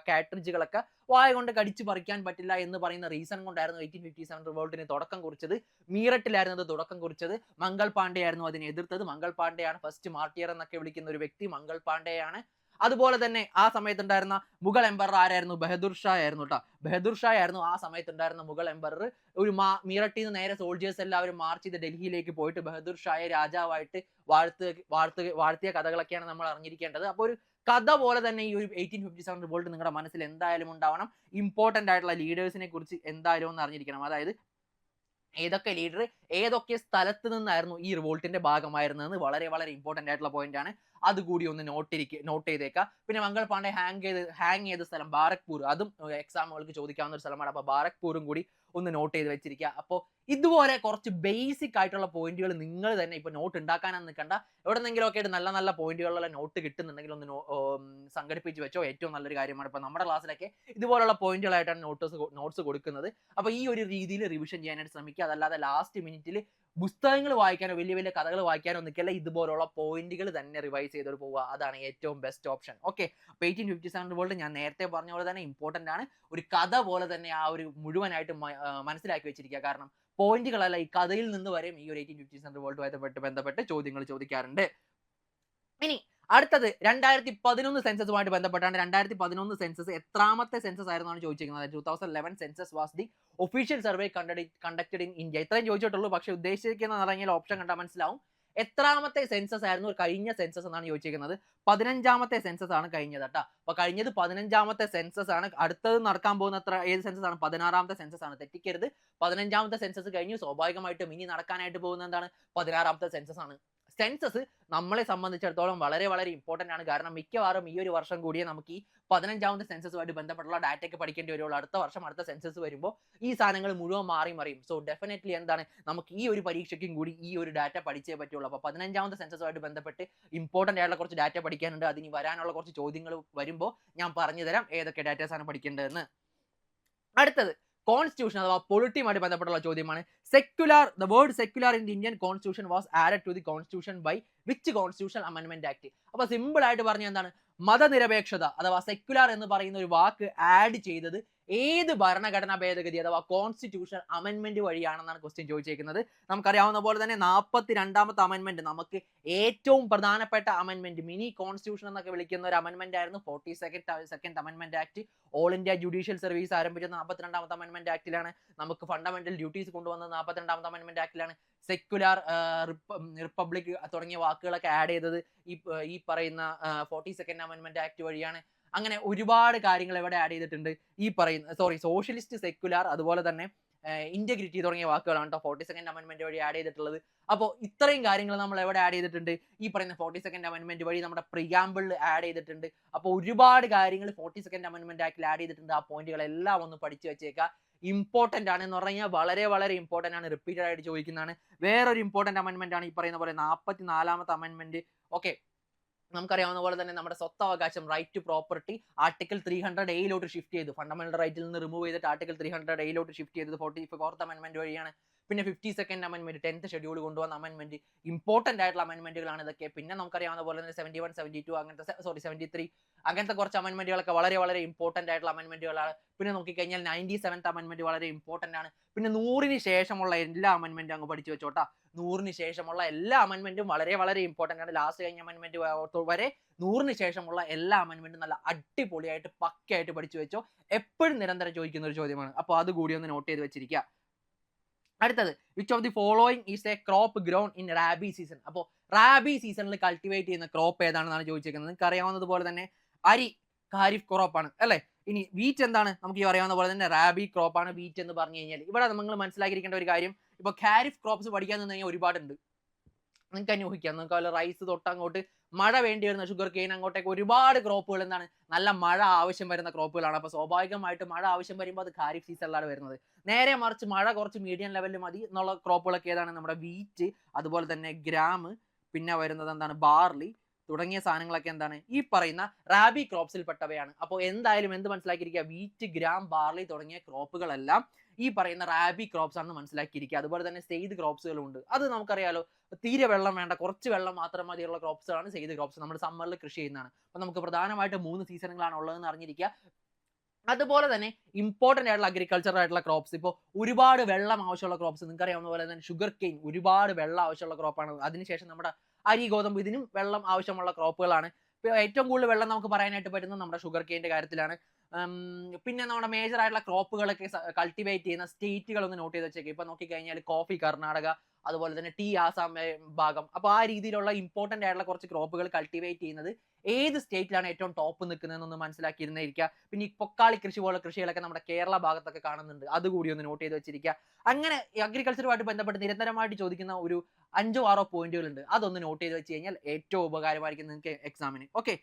കാട്രിഡ്ജുകളൊക്കെ വായ കൊണ്ട് കടിച്ചു പറിക്കാൻ പറ്റില്ല എന്ന് പറയുന്ന റീസൺ കൊണ്ടായിരുന്നു 1857 റിവോൾട്ടിന് തുടക്കം കുറിച്ചത്. മീററ്റിലായിരുന്നു അത് തുടക്കം കുറിച്ചത്. മംഗൾ പാണ്ഡെ ആയിരുന്നു അതിനെ എതിർത്തത്. മംഗൾ പാണ്ഡെയാണ് ഫസ്റ്റ് മാർട്ടിയർ എന്നൊക്കെ വിളിക്കുന്ന ഒരു വ്യക്തി, മംഗൾ പാണ്ഡെയാണ്. അതുപോലെ തന്നെ ആ സമയത്തുണ്ടായിരുന്ന മുഗൾ എംപറർ ആരായിരുന്നു? ബഹദൂർ ഷാ ആയിരുന്നു കേട്ടോ. ബഹദൂർ ഷാ ആയിരുന്നു ആ സമയത്തുണ്ടായിരുന്ന മുഗൾ എംപറർ. ഒരു മീററ്റിൽ നിന്ന് നേരെ സോൾജേഴ്സ് എല്ലാവരും മാർച്ച് ചെയ്ത് ഡൽഹിയിലേക്ക് പോയിട്ട് ബഹദൂർ ഷായെ രാജാവായിട്ട് വാഴ്ത്തിയ കഥകളൊക്കെയാണ് നമ്മൾ അറിഞ്ഞിരിക്കേണ്ടത്. അപ്പോൾ ഒരു കഥ പോലെ തന്നെ ഈ ഒരു 1857 റിവോൾട്ട് നിങ്ങളുടെ മനസ്സിൽ എന്തായാലും ഉണ്ടാവണം. ഇമ്പോർട്ടന്റ് ആയിട്ടുള്ള ലീഡേഴ്സിനെ കുറിച്ച് എന്തായാലും ഒന്ന് അറിഞ്ഞിരിക്കണം. അതായത് ഏതൊക്കെ ലീഡർ ഏതൊക്കെ സ്ഥലത്ത് നിന്നായിരുന്നു ഈ റിവോൾട്ടിന്റെ ഭാഗമായിരുന്നതെന്ന് വളരെ വളരെ ഇമ്പോർട്ടന്റ് ആയിട്ടുള്ള പോയിന്റ് ആണ്. അതുകൂടി ഒന്ന് നോട്ട് ചെയ്തേക്കുക. പിന്നെ മംഗൾ പാണ്ഡെ ഹാങ് ചെയ്ത സ്ഥലം ബാരക്പൂർ, അതും എക്സാമുകൾക്ക് ചോദിക്കാവുന്ന ഒരു സ്ഥലമാണ്. അപ്പൊ ബാരക്പൂരും കൂടി ഒന്ന് നോട്ട് ചെയ്ത് വെച്ചിരിക്കുക. അപ്പോൾ ഇതുപോലെ കുറച്ച് ബേസിക് ആയിട്ടുള്ള പോയിന്റുകൾ നിങ്ങൾ തന്നെ ഇപ്പൊ നോട്ട് ഉണ്ടാക്കാനൊന്നും നിൽക്കണ്ട. എവിടെന്നെങ്കിലും ഒക്കെ ആയിട്ട് നല്ല നല്ല പോയിന്റുകളുള്ള നോട്ട് കിട്ടുന്നുണ്ടെങ്കിൽ ഒന്ന് സംഘടിപ്പിച്ച് വെച്ചോ. ഏറ്റവും നല്ലൊരു കാര്യമാണ്. ഇപ്പൊ നമ്മുടെ ക്ലാസ്സിലൊക്കെ ഇതുപോലുള്ള പോയിന്റുകളായിട്ടാണ് നോട്ട്സ് കൊടുക്കുന്നത്. അപ്പൊ ഈ ഒരു രീതിയിൽ റിവിഷൻ ചെയ്യാനായിട്ട് ശ്രമിക്കുക. അതല്ലാതെ ലാസ്റ്റ് മിനിറ്റിൽ പുസ്തകങ്ങൾ വായിക്കാനോ വലിയ വലിയ കഥകൾ വായിക്കാനോ നിൽക്കല്ല. ഇതുപോലുള്ള പോയിന്റുകൾ തന്നെ റിവൈസ് ചെയ്തോട് പോവുക. അതാണ് ഏറ്റവും ബെസ്റ്റ് ഓപ്ഷൻ. ഓക്കെ, 1857 റിവോൾട്ട് ഞാൻ നേരത്തെ പറഞ്ഞ പോലെ തന്നെ ഇമ്പോർട്ടന്റ് ആണ്. ഒരു കഥ പോലെ തന്നെ ആ ഒരു മുഴുവനായിട്ട് മനസ്സിലാക്കി വെച്ചിരിക്കുക. കാരണം പോയിന്റുകളല്ല, ഈ കഥയിൽ നിന്ന് വരെയും ഈ ഒരു 1857 റിവോൾട്ടുമായിട്ട് ബന്ധപ്പെട്ട് ചോദ്യങ്ങൾ ചോദിക്കാറുണ്ട്. ഇനി അടുത്തത് 2011 സെൻസസുമായിട്ട് ബന്ധപ്പെട്ടാണ്. 2011 സെൻസസ് എത്രാമത്തെ സെൻസസ് ആയിരുന്നാണ് ചോദിച്ചിരിക്കുന്നത്. 2011 census was the official survey conducted in India. ഇത്രയും ചോദിച്ചിട്ടുള്ളൂ. പക്ഷെ ഉദ്ദേശിക്കുന്ന ഇറങ്ങിയ ഓപ്ഷൻ കണ്ടാൽ മനസ്സിലാവും എത്രാമത്തെ സെൻസസ് ആയിരുന്നു കഴിഞ്ഞ സെൻസസ് എന്നാണ് ചോദിച്ചിരിക്കുന്നത്. 15ാമത്തെ സെൻസസ് ആണ് കഴിഞ്ഞത് കേട്ടോ. അപ്പൊ കഴിഞ്ഞത് 15ാമത്തെ സെൻസസ് ആണ്. അടുത്തത് നടക്കാൻ പോകുന്ന ഏത് സെൻസസ് ആണ്? 16ാമത്തെ സെൻസസ് ആണ്. തെറ്റിക്കരുത്. 15ാമത്തെ സെൻസസ് കഴിഞ്ഞു. സ്വാഭാവികമായിട്ടും ഇനി നടക്കാനായിട്ട് പോകുന്ന എന്താണ്? 16ാമത്തെ സെൻസസ് ആണ്. സെൻസസ് നമ്മളെ സംബന്ധിച്ചിടത്തോളം വളരെ വളരെ ഇമ്പോർട്ടന്റ് ആണ്. കാരണം മിക്കവാറും ഈ ഒരു വർഷം കൂടിയേ നമുക്ക് ഈ 15ാമത്തെ സെൻസസുമായിട്ട് ബന്ധപ്പെട്ടുള്ള ഡാറ്റയൊക്കെ പഠിക്കേണ്ടി വരുള്ളൂ. അടുത്ത വർഷം അടുത്ത സെൻസസ് വരുമ്പോൾ ഈ സാധനങ്ങൾ മുഴുവൻ മാറി മറിയും. സോ ഡെഫിനറ്റ്ലി എന്താണ്, നമുക്ക് ഈ ഒരു പരീക്ഷയ്ക്കും കൂടി ഈ ഒരു ഡാറ്റ പഠിച്ചേ പറ്റുള്ളൂ. അപ്പോൾ 15ാമത്തെ സെൻസസുമായിട്ട് ബന്ധപ്പെട്ട് ഇമ്പോർട്ടന്റ് ആയിട്ടുള്ള കുറച്ച് ഡാറ്റ പഠിക്കാനുണ്ട്. അതിന് വരാനുള്ള കുറച്ച് ചോദ്യങ്ങൾ വരുമ്പോൾ ഞാൻ പറഞ്ഞു തരാം ഏതൊക്കെ ഡാറ്റാസ് ആണ് പഠിക്കേണ്ടതെന്ന്. അടുത്തത് കോൺസ്റ്റിറ്റ്യൂഷൻ അഥവാ പൊളിറ്റിയുമായിട്ട് ബന്ധപ്പെട്ടുള്ള ചോദ്യമാണ്. Secular, the word secular in the Indian constitution was added to the constitution by which constitutional amendment act. അപ്പൊ സിമ്പിൾ ആയിട്ട് പറഞ്ഞാൽ എന്താണ്, മതനിരപേക്ഷത അഥവാ സെക്യുലർ എന്ന് പറയുന്ന ഒരു വാക്ക് ആഡ് ചെയ്തത് ഏത് ഭരണഘടനാ ഭേദഗതി അഥവാ കോൺസ്റ്റിറ്റ്യൂഷണൽ അമെൻമെന്റ് വഴിയാണെന്നാണ് ക്വസ്റ്റ്യൻ ചോദിച്ചിരിക്കുന്നത്. നമുക്കറിയാവുന്ന പോലെ തന്നെ 42ാമത്തെ അമെൻമെന്റ്, നമുക്ക് ഏറ്റവും പ്രധാനപ്പെട്ട അമെൻമെന്റ്, മിനി കോൺസ്റ്റിറ്റ്യൂഷൻ എന്നൊക്കെ വിളിക്കുന്ന ഒരു അമെൻമെന്റ് ആയിരുന്നു 42nd അമെൻമെന്റ് act. All India judicial service ആരംഭിച്ചത് 42ാമത്തെ അമെൻമെന്റ് ആക്ടിലാണ്. നമുക്ക് ഫണ്ടമെന്റൽ ഡ്യൂട്ടീസ് കൊണ്ടുവന്നത് 42ാമത്തെ അമെൻമെന്റ് ആക്ടിലാണ്. സെക്യുലർ, റിപ്പബ്ലിക് തുടങ്ങിയ വാക്കുകളൊക്കെ ആഡ് ചെയ്തത് ഈ പറയുന്ന 42nd അമെൻമെന്റ് ആക്ട് വഴിയാണ്. അങ്ങനെ ഒരുപാട് കാര്യങ്ങൾ എവിടെ ആഡ് ചെയ്തിട്ടുണ്ട്, ഈ പറയുന്ന സോഷ്യലിസ്റ്റ്, സെക്യുലർ, അതുപോലെ തന്നെ ഇന്റഗ്രിറ്റി തുടങ്ങിയ വാക്കുകളാണ് കേട്ടോ 42nd അമെൻമെന്റ് വഴി ആഡ് ചെയ്തിട്ടുള്ളത്. അപ്പോൾ ഇത്രയും കാര്യങ്ങൾ നമ്മൾ എവിടെ ആഡ് ചെയ്തിട്ടുണ്ട്, ഈ പറയുന്ന 42nd അമെൻമെന്റ് വഴി നമ്മുടെ പ്രിയാമ്പിളിൽ ആഡ് ചെയ്തിട്ടുണ്ട്. അപ്പോൾ ഒരുപാട് കാര്യങ്ങൾ 42nd അമെൻമെന്റ് ആക്ടിൽ ആഡ് ചെയ്തിട്ടുണ്ട്. ആ പോയിന്റുകളെല്ലാം ഒന്ന് പഠിച്ചു വെച്ചേക്കുക. ഇമ്പോർട്ടന്റ് ആണ് എന്ന് പറഞ്ഞാൽ വളരെ വളരെ ഇമ്പോർട്ടന്റ് ആണ്, റിപ്പീറ്റഡ് ആയിട്ട് ചോദിക്കുന്നതാണ്. വേറൊരു ഇമ്പോർട്ടന്റ് അമെൻമെന്റ് ആണ് ഈ പറയുന്ന പോലെ 44ാമത്തെ അമെൻമെന്റ്. ഓക്കെ, നമുക്കറിയാവുന്ന പോലെ തന്നെ നമ്മുടെ സ്വത്തവകാശം, right to property, article 300A shift ചെയ്തു. ഫണ്ടമെന്റൽ റൈറ്റിൽ നിന്ന് റിമൂവ് ചെയ്തിട്ട് ആർട്ടിക്കിൾ 300A ഷിഫ്റ്റ് ചെയ്തത് 44th അമെൻമെന്റ് വഴിയാണ്. പിന്നെ 52nd അമെൻമെന്റ്, 10th ഷെഡ്യൂൾ കൊണ്ടുവന്ന അമെൻമെന്റ്, ഇമ്പോർട്ടന്റ് ആയിട്ടുള്ള അമെൻമെന്റുകളാണ് ഇതൊക്കെ. പിന്നെ നമുക്കറിയാവുന്ന പോലെ തന്നെ 71, 72 അങ്ങനത്തെ 73 അങ്ങനത്തെ കുറച്ച് അമെൻമെന്റുകളൊക്കെ വളരെ വളരെ ഇമ്പോർട്ടന്റ് ആയിട്ടുള്ള അമെൻമെന്റുകളാണ്. പിന്നെ നോക്കിക്കഴിഞ്ഞാൽ 97th അമെൻമെന്റ് വളരെ ഇമ്പോർട്ടന്റ് ആണ്. പിന്നെ 100ന് ശേഷമുള്ള എല്ലാ അമെൻമെന്റും അങ്ങ് പഠിച്ചു വെച്ചോട്ടാ. 100ന് ശേഷമുള്ള എല്ലാ അമെൻമെന്റും വളരെ വളരെ ഇമ്പോർട്ടന്റ് ആണ്. ലാസ്റ്റ് കഴിഞ്ഞ അമെൻമെന്റ് വരെ 100ന് ശേഷമുള്ള എല്ലാ അമെൻമെന്റും നല്ല അടിപൊളിയായിട്ട് പക്കയായിട്ട് പഠിച്ചു വെച്ചോ. എപ്പോഴും നിരന്തരം ചോദിക്കുന്ന ഒരു ചോദ്യമാണ്. അപ്പോൾ അത് കൂടി ഒന്ന് നോട്ട് ചെയ്ത് വെച്ചിരിക്കുക. അടുത്തത്, which of the following is A crop grown in rabi season. അപ്പോൾ റാബി സീസണിൽ കൾട്ടിവേറ്റ് ചെയ്യുന്ന ക്രോപ്പ് ഏതാണെന്നാണ് ചോദിച്ചിരിക്കുന്നത്. നിങ്ങൾക്ക് അറിയാവുന്നതുപോലെ തന്നെ അരി ഖാരിഫ് ക്രോപ്പാണ് അല്ലേ. ഇനി വീറ്റ് എന്താണ്, നമുക്ക് ഈ അറിയാവുന്ന പോലെ തന്നെ റാബി ക്രോപ്പാണ് വീറ്റ് എന്ന് പറഞ്ഞു കഴിഞ്ഞാൽ. ഇവിടെ നമ്മൾ മനസ്സിലാക്കിയിരിക്കേണ്ട ഒരു കാര്യം, ഇപ്പോൾ ഖാരിഫ് ക്രോപ്സ് പഠിക്കാൻ നിന്ന് കഴിഞ്ഞാൽ ഒരുപാടുണ്ട്. നിങ്ങൾക്ക് തന്നെ ഊഹിക്കാം, നിങ്ങൾക്ക് റൈസ് തൊട്ട് അങ്ങോട്ട് മഴ വേണ്ടി വരുന്ന ഷുഗർ കെയിൻ അങ്ങോട്ടേക്ക് ഒരുപാട് ക്രോപ്പുകൾ എന്താണ്, നല്ല മഴ ആവശ്യം വരുന്ന ക്രോപ്പുകളാണ്. അപ്പോൾ സ്വാഭാവികമായിട്ട് മഴ ആവശ്യം വരുമ്പോൾ അത് ഖാരിഫ് സീസണിലാണ് വരുന്നത്. നേരെ മറിച്ച് മഴ കുറച്ച് മീഡിയം ലെവലിൽ മതി എന്നുള്ള ക്രോപ്പുകളൊക്കെ ഏതാണ്, നമ്മുടെ വീറ്റ്, അതുപോലെ തന്നെ ഗ്രാം, പിന്നെ വരുന്നത് എന്താണ് ബാർലി തുടങ്ങിയ സാധനങ്ങളൊക്കെ എന്താണ് ഈ പറയുന്ന റാബി ക്രോപ്സിൽ പെട്ടവയാണ്. അപ്പോൾ എന്തായാലും എന്ത് മനസ്സിലാക്കിയിരിക്കുക, വീറ്റ്, ഗ്രാം, ബാർലി തുടങ്ങിയ ക്രോപ്പുകളെല്ലാം ഈ പറയുന്ന റാബി ക്രോപ്സ് ആണെന്ന് മനസ്സിലാക്കിയിരിക്കുക. അതുപോലെ തന്നെ സെയ്ദ് ക്രോപ്സുകളും ഉണ്ട്. അത് നമുക്കറിയാലോ, തീരെ വെള്ളം വേണ്ട, കുറച്ച് വെള്ളം മാത്രം മതിയുള്ള ക്രോപ്സുകളാണ് സെയ്ദ് ക്രോപ്സ്. നമ്മൾ സമ്മറിൽ കൃഷി ചെയ്യുന്നതാണ്. അപ്പോൾ നമുക്ക് പ്രധാനമായിട്ട് 3 സീസണുകളാണ് ഉള്ളതെന്ന് അറിഞ്ഞിരിക്കുക. അതുപോലെ തന്നെ ഇമ്പോർട്ടന്റ് ആയിട്ടുള്ള അഗ്രികൾച്ചർ ആയിട്ടുള്ള ക്രോപ്സ്, ഇപ്പോൾ ഒരുപാട് വെള്ളം ആവശ്യമുള്ള ക്രോപ്സ്, നിങ്ങൾക്ക് അറിയാവുന്ന പോലെ തന്നെ ഷുഗർ കെയിൻ ഒരുപാട് വെള്ളം ആവശ്യമുള്ള ക്രോപ്പാണ്. അതിനുശേഷം നമ്മുടെ അരി, ഗോതമ്പ്, ഇതിനും വെള്ളം ആവശ്യമുള്ള ക്രോപ്പുകളാണ്. ഏറ്റവും കൂടുതൽ വെള്ളം നമുക്ക് പറയാനായിട്ട് പറ്റുന്നത് നമ്മുടെ ഷുഗർ കെയിൻ്റെ കാര്യത്തിലാണ്. പിന്നെ നമ്മുടെ മേജർ ആയിട്ടുള്ള ക്രോപ്പുകളൊക്കെ കൾട്ടിവേറ്റ് ചെയ്യുന്ന സ്റ്റേറ്റുകൾ ഒന്ന് നോട്ട് ചെയ്ത് വെച്ചേക്കുക. ഇപ്പൊ നോക്കിക്കഴിഞ്ഞാൽ കോഫി കർണാടക, അതുപോലെ തന്നെ ടീ ആസാം ഭാഗം. അപ്പോൾ ആ രീതിയിലുള്ള ഇമ്പോർട്ടന്റ് ആയിട്ടുള്ള കുറച്ച് ക്രോപ്പുകൾ കൾട്ടിവേറ്റ് ചെയ്യുന്നത് ഏത് സ്റ്റേറ്റിലാണ് ഏറ്റവും ടോപ്പ് നിൽക്കുന്നതെന്നൊന്ന് മനസ്സിലാക്കിയിരുന്നിരിക്കുക. പിന്നെ ഈ പൊക്കാളി കൃഷി പോലുള്ള കൃഷികളൊക്കെ നമ്മുടെ കേരള ഭാഗത്തൊക്കെ കാണുന്നുണ്ട്. അതുകൂടി ഒന്ന് നോട്ട് ചെയ്ത് വെച്ചിരിക്കുക. അങ്ങനെ അഗ്രികൾച്ചറുമായിട്ട് ബന്ധപ്പെട്ട് നിരന്തരമായിട്ട് ചോദിക്കുന്ന ഒരു 5-6 പോയിന്റുകളുണ്ട്. അതൊന്ന് നോട്ട് ചെയ്ത് വെച്ച് കഴിഞ്ഞാൽ ഏറ്റവും ഉപകാരമായിരിക്കും നിങ്ങൾക്ക് എക്സാമിന്. ഓക്കെ,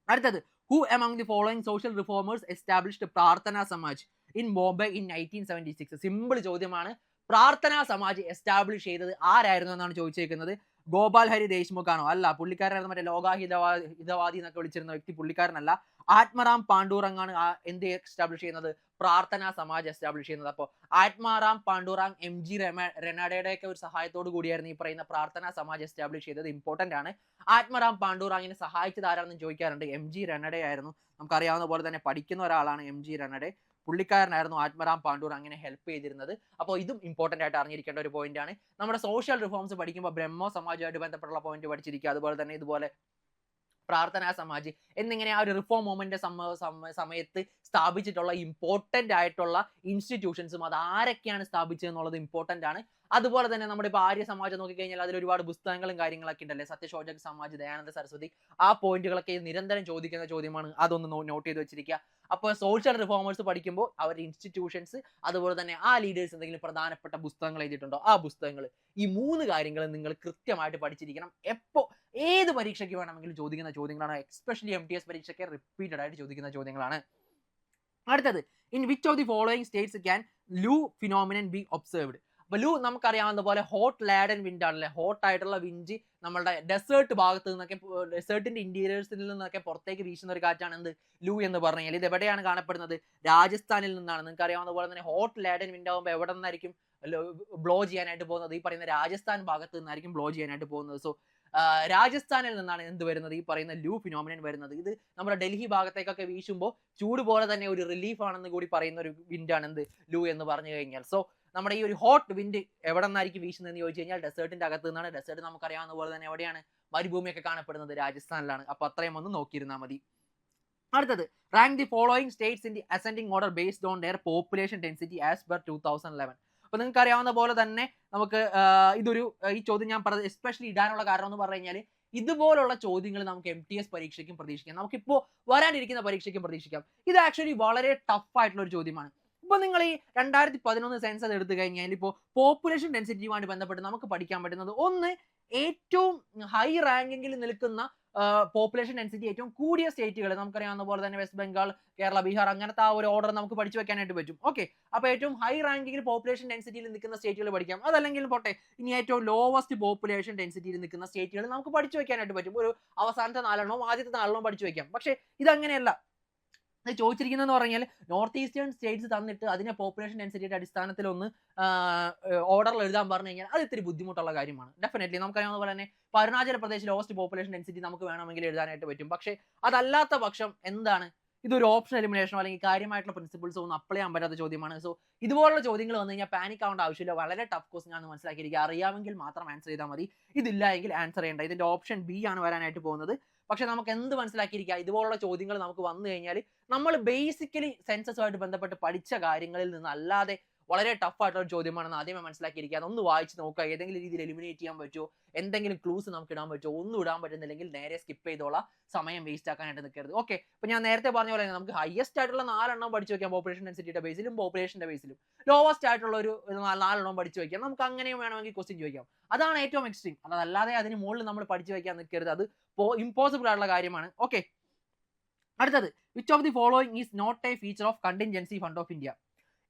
അടുത്തത്, who among the following social reformers established പ്രാർത്ഥന Samaj in Bombay in 1976? Simple ചോദ്യമാണ്. പ്രാർത്ഥന സമാജ് എസ്റ്റാബ്ലിഷ് ചെയ്തത് ആരായിരുന്നു എന്നാണ് ചോദിച്ചിരിക്കുന്നത്. ഗോപാൽ ഹരി ദേശ്മുഖ് ആണോ? അല്ല, പുള്ളിക്കാരനായിരുന്നു മറ്റേ ലോകാഹിതവാദി എന്നൊക്കെ വിളിച്ചിരുന്ന വ്യക്തി, പുള്ളിക്കാരനല്ല. ആത്മറാം പാണ്ഡുറങ്ങാണ് എന്ത് എസ്റ്റാബ്ലിഷ് ചെയ്യുന്നത്, പ്രാർത്ഥന സമാജ് എസ്റ്റാബ്ലിഷ് ചെയ്യുന്നത്. അപ്പോൾ ആത്മാറാം പാണ്ഡുറാങ്, MG റെനാഡയുടെ ഒക്കെ ഒരു സഹായത്തോട് കൂടിയായിരുന്നു ഈ പറയുന്ന പ്രാർത്ഥന സമാജ് എസ്റ്റാബ്ലിഷ് ചെയ്തത്. ഇമ്പോർട്ടന്റ് ആണ്. ആത്മറാം പാണ്ഡുറാങ്ങിനെ സഹായിച്ചത് ആരാണെന്ന് ചോദിക്കാറുണ്ട്. MG റെനാഡെ ആയിരുന്നു. നമുക്കറിയാവുന്ന പോലെ തന്നെ പഠിക്കുന്ന ഒരാളാണ് MG റെനാഡെ. പുള്ളിക്കാരനായിരുന്നു ആത്മറാം പാണ്ഡൂർ അങ്ങനെ ഹെൽപ്പ് ചെയ്തിരുന്നത്. അപ്പോൾ ഇതും ഇമ്പോർട്ടന്റ് ആയിട്ട് അറിഞ്ഞിരിക്കേണ്ട ഒരു പോയിന്റ് ആണ്. നമ്മുടെ സോഷ്യൽ റിഫോംസ് പഠിക്കുമ്പോൾ ബ്രഹ്മോ സമാജുമായിട്ട് ബന്ധപ്പെട്ടുള്ള പോയിന്റ് പഠിച്ചിരിക്കുക. അതുപോലെ തന്നെ ഇതുപോലെ പ്രാർത്ഥനാ സമാജ് എന്നിങ്ങനെ ആ ഒരു റിഫോം മൂവ്മെന്റ് സമയത്ത് സ്ഥാപിച്ചിട്ടുള്ള ഇമ്പോർട്ടന്റ് ആയിട്ടുള്ള ഇൻസ്റ്റിറ്റ്യൂഷൻസും അത് ആരൊക്കെയാണ് സ്ഥാപിച്ചത് എന്നുള്ളത് ഇമ്പോർട്ടന്റ് ആണ്. അതുപോലെ തന്നെ നമ്മുടെ ഇപ്പോൾ ആര്യ സമാജം നോക്കിക്കഴിഞ്ഞാൽ അതിൽ ഒരുപാട് പുസ്തകങ്ങളും കാര്യങ്ങളൊക്കെ ഉണ്ടല്ലേ, സത്യശോധക് സമാജ്, ദയാനന്ദ സരസ്വതി, ആ പോയിന്റുകളൊക്കെ നിരന്തരം ചോദിക്കുന്ന ചോദ്യമാണ്. അതൊന്ന് നോട്ട് ചെയ്ത് വെച്ചിരിക്കുക. അപ്പോൾ സോഷ്യൽ റിഫോമേഴ്സ് പഠിക്കുമ്പോൾ അവരുടെ ഇൻസ്റ്റിറ്റ്യൂഷൻസ് അതുപോലെ തന്നെ ആ ലീഡേഴ്സ് എന്തെങ്കിലും പ്രധാനപ്പെട്ട പുസ്തകങ്ങൾ എഴുതിയിട്ടുണ്ടോ ആ പുസ്തകങ്ങൾ, ഈ 3 കാര്യങ്ങൾ നിങ്ങൾ കൃത്യമായിട്ട് പഠിച്ചിരിക്കണം. ഏത് പരീക്ഷയ്ക്ക് വേണമെങ്കിലും ചോദിക്കുന്ന ചോദ്യങ്ങളാണ്, എസ്പെഷ്യലി MTS പരീക്ഷയ്ക്ക് റിപ്പീറ്റഡ് ആയിട്ട് ചോദിക്കുന്ന ചോദ്യങ്ങളാണ്. അടുത്തത്, in which of the following states can loo phenomenon be observed? അപ്പൊ ലൂ നമുക്കറിയാവുന്ന പോലെ ഹോട്ട് ലാഡൻ വിൻഡ് ആണല്ലേ, ഹോട്ട് ആയിട്ടുള്ള വിൻഡ് നമ്മളുടെ ഡെസേർട്ട് ഭാഗത്ത് നിന്നൊക്കെ, ഡെസേർട്ടിന്റെ ഇന്റീരിയേഴ്സിൽ നിന്നൊക്കെ പുറത്തേക്ക് വീശുന്ന ഒരു കാറ്റാണ് എന്ത്, ലൂ എന്ന് പറഞ്ഞു കഴിഞ്ഞാൽ. ഇത് എവിടെയാണ് കാണപ്പെടുന്നത്? രാജസ്ഥാനിൽ നിന്നാണ്. നിങ്ങൾക്ക് അറിയാവുന്ന പോലെ തന്നെ ഹോട്ട് ലാഡൻ വിൻഡ് ആകുമ്പോൾ എവിടെ നിന്നായിരിക്കും ബ്ലോ ചെയ്യാനായിട്ട് പോകുന്നത്? ഈ പറയുന്ന രാജസ്ഥാൻ ഭാഗത്ത് നിന്നായിരിക്കും ബ്ലോ ചെയ്യാനായിട്ട് പോകുന്നത്. സോ രാജസ്ഥാനിൽ നിന്നാണ് എന്ത് വരുന്നത്, ഈ പറയുന്ന ലൂ ഫിനോമിനൻ വരുന്നത്. ഇത് നമ്മുടെ ഡൽഹി ഭാഗത്തേക്കൊക്കെ വീശുമ്പോൾ ചൂട് പോലെ തന്നെ ഒരു റിലീഫ് ആണെന്ന് കൂടി പറയുന്ന ഒരു വിൻഡാണ് എന്ത്, ലൂ എന്ന് പറഞ്ഞു കഴിഞ്ഞാൽ. സോ നമ്മുടെ ഈ ഒരു ഹോട്ട് വിൻഡ് എവിടെ നിന്നായിരിക്കും വീശുന്നതെന്ന് ചോദിച്ചു കഴിഞ്ഞാൽ ഡെസേർട്ടിന്റെ അകത്ത് നിന്നാണ്. ഡെസേർട്ട് നമുക്കറിയാവുന്ന പോലെ തന്നെ എവിടെയാണ് മരുഭൂമിയൊക്കെ കാണപ്പെടുന്നത്? രാജസ്ഥാനിലാണ്. അപ്പൊ അത്രയും ഒന്ന് നോക്കിയിരുന്നാൽ മതി. അടുത്തത്, rank the following States in the ascending order based on their population density as per 2011. അപ്പൊ നിങ്ങൾക്ക് അറിയാവുന്ന പോലെ തന്നെ നമുക്ക് ഈ ചോദ്യം ഞാൻ പറഞ്ഞത് എസ്പെഷ്യലി ഇടാനുള്ള കാരണം എന്ന് പറഞ്ഞു കഴിഞ്ഞാൽ ഇതുപോലുള്ള ചോദ്യങ്ങൾ നമുക്ക് MTS പരീക്ഷയ്ക്കും പ്രതീക്ഷിക്കാം, നമുക്കിപ്പോൾ വരാനിരിക്കുന്ന പരീക്ഷയ്ക്കും പ്രതീക്ഷിക്കാം. ഇത് ആക്ച്വലി വളരെ ടഫ് ആയിട്ടുള്ള ഒരു ചോദ്യമാണ്. ഇപ്പൊ നിങ്ങൾ ഈ 2011 സെൻസസ് എടുത്തു കഴിഞ്ഞാൽ ഇപ്പോൾ പോപ്പുലേഷൻ ഡെൻസിറ്റിയുമായിട്ട് ബന്ധപ്പെട്ട് നമുക്ക് പഠിക്കാൻ പറ്റുന്നത്, ഒന്ന്, ഏറ്റവും ഹൈ റാങ്കിങ്ങിൽ നിൽക്കുന്ന പോപ്പുലേഷൻ ഡെൻസിറ്റി ഏറ്റവും കൂടിയ സ്റ്റേറ്റുകൾ നമുക്കറിയാവുന്ന പോലെ തന്നെ വെസ്റ്റ് ബംഗാൾ, കേരള, ബീഹാർ, അങ്ങനത്തെ ആ ഒരു ഓർഡർ നമുക്ക് പഠിച്ചു വെക്കാനായിട്ട് പറ്റും. ഓക്കെ, അപ്പൊ ഏറ്റവും ഹൈ റാങ്കിങ്ങിൽ പോപ്പുലേഷൻ ഡെൻസിറ്റിയിൽ നിൽക്കുന്ന സ്റ്റേറ്റുകൾ പഠിക്കാം. അതല്ലെങ്കിൽ പോട്ടെ, ഇനി ഏറ്റവും ലോവസ്റ്റ് പോപ്പുലേഷൻ ഡെൻസിറ്റിയിൽ നിൽക്കുന്ന സ്റ്റേറ്റുകൾ നമുക്ക് പഠിച്ചു വെക്കാനായിട്ട് പറ്റും. ഒരു അവസാനത്തെ 4 ആദ്യത്തെ 4 പഠിച്ചു വെക്കാം. പക്ഷെ ഇതങ്ങനെയല്ല. ചോദിച്ചിരിക്കുന്നതെന്ന് പറഞ്ഞാൽ നോർത്ത് ഈസ്റ്റേൺ സ്റ്റേറ്റ്സ് തന്നിട്ട് അതിനെ പോപ്പുലേഷൻ ഡെൻസിറ്റിയുടെ അടിസ്ഥാനത്തിൽ ഒന്ന് ഓർഡറിൽ എഴുതാൻ പറഞ്ഞു കഴിഞ്ഞാൽ അത് ഇത്തിരി ബുദ്ധിമുട്ടുള്ള കാര്യമാണ്. ഡെഫിനറ്റ്ലി നമുക്കറിയാവുന്ന പോലെ തന്നെ Arunachal Pradesh lowest population density നമുക്ക് വേണമെങ്കിൽ എഴുതാനായിട്ട് പറ്റും. പക്ഷേ അതല്ലാത്ത പക്ഷം എന്താണ്, ഇതൊരു ഓപ്ഷൻ എലിമിനേഷനോ അല്ലെങ്കിൽ കാര്യമായിട്ടുള്ള പ്രിൻസിപ്പിൾസോ ഒന്നും അപ്ലൈ ചെയ്യാൻ പറ്റാത്ത ചോദ്യമാണ്. സോ ഇതുപോലുള്ള ചോദ്യങ്ങൾ വന്നു കഴിഞ്ഞാൽ പാനിക് ആവേണ്ട ആവശ്യമില്ല. വളരെ ടഫ് ക്വസ്റ്റൻ ആണെന്ന് മനസ്സിലാക്കിയിരിക്കുക. അറിയാമെങ്കിൽ മാത്രം ആൻസർ ചെയ്താൽ മതി. ഇതില്ല എങ്കിൽ ആൻസർ ചെയ്യേണ്ട. ഇതിന്റെ ഓപ്ഷൻ ബി ആണ് വരാനായിട്ട് പോകുന്നത്. പക്ഷെ നമുക്ക് എന്ത് മനസ്സിലാക്കിയിരിക്കുക, ഇതുപോലുള്ള ചോദ്യങ്ങൾ നമുക്ക് വന്നു കഴിഞ്ഞാൽ നമ്മൾ ബേസിക്കലി സെൻസസുമായിട്ട് ബന്ധപ്പെട്ട് പഠിച്ച കാര്യങ്ങളിൽ നിന്ന് അല്ലാതെ വളരെ ടഫ് ആയിട്ടുള്ള ഒരു ചോദ്യമാണെന്ന് ആദ്യമേ മനസ്സിലാക്കിയിരിക്കുക. അതൊന്ന് വായിച്ച് നോക്കുക. ഏതെങ്കിലും രീതിയിൽ എലിമിനേറ്റ് ചെയ്യാൻ പറ്റുമോ, എന്തെങ്കിലും ക്ലൂസ് നമുക്ക് ഇടാൻ പറ്റുമോ, ഒന്നും ഇടാൻ പറ്റുന്നില്ലെങ്കിൽ നേരെ സ്കിപ്പ് ചെയ്തോളാം. സമയം വേസ്റ്റ് ആക്കാനായിട്ട് നിൽക്കരുത്. ഓക്കെ, ഇപ്പൊ ഞാൻ നേരത്തെ പറഞ്ഞ പോലെ നമുക്ക് ഹയസ്റ്റ് ആയിട്ടുള്ള 4 പഠിച്ചു വെക്കാം. പോപ്പുലേഷൻ ഡെൻസിറ്റിയുടെ ബേസിലും പോപ്പുലേഷന്റെ ബേസിലും ലോവസ്റ്റ് ആയിട്ടുള്ള ഒരു 4 പഠിച്ചു വെക്കാം. നമുക്ക് അങ്ങനെയും വേണമെങ്കിൽ ക്വസ്റ്റ്യൻ ചോദിക്കാം. അതാണ് ഏറ്റവും എക്സ്ട്രീം. അതല്ലാതെ അതിന് മുകളിൽ നമ്മൾ പഠിച്ചു വെക്കാൻ നിൽക്കരുത്. അത് ഇമ്പോസിബിൾ ആയിട്ടുള്ള കാര്യമാണ്. ഓക്കെ, അടുത്തത്, which of the following is not a feature of contingency fund of India?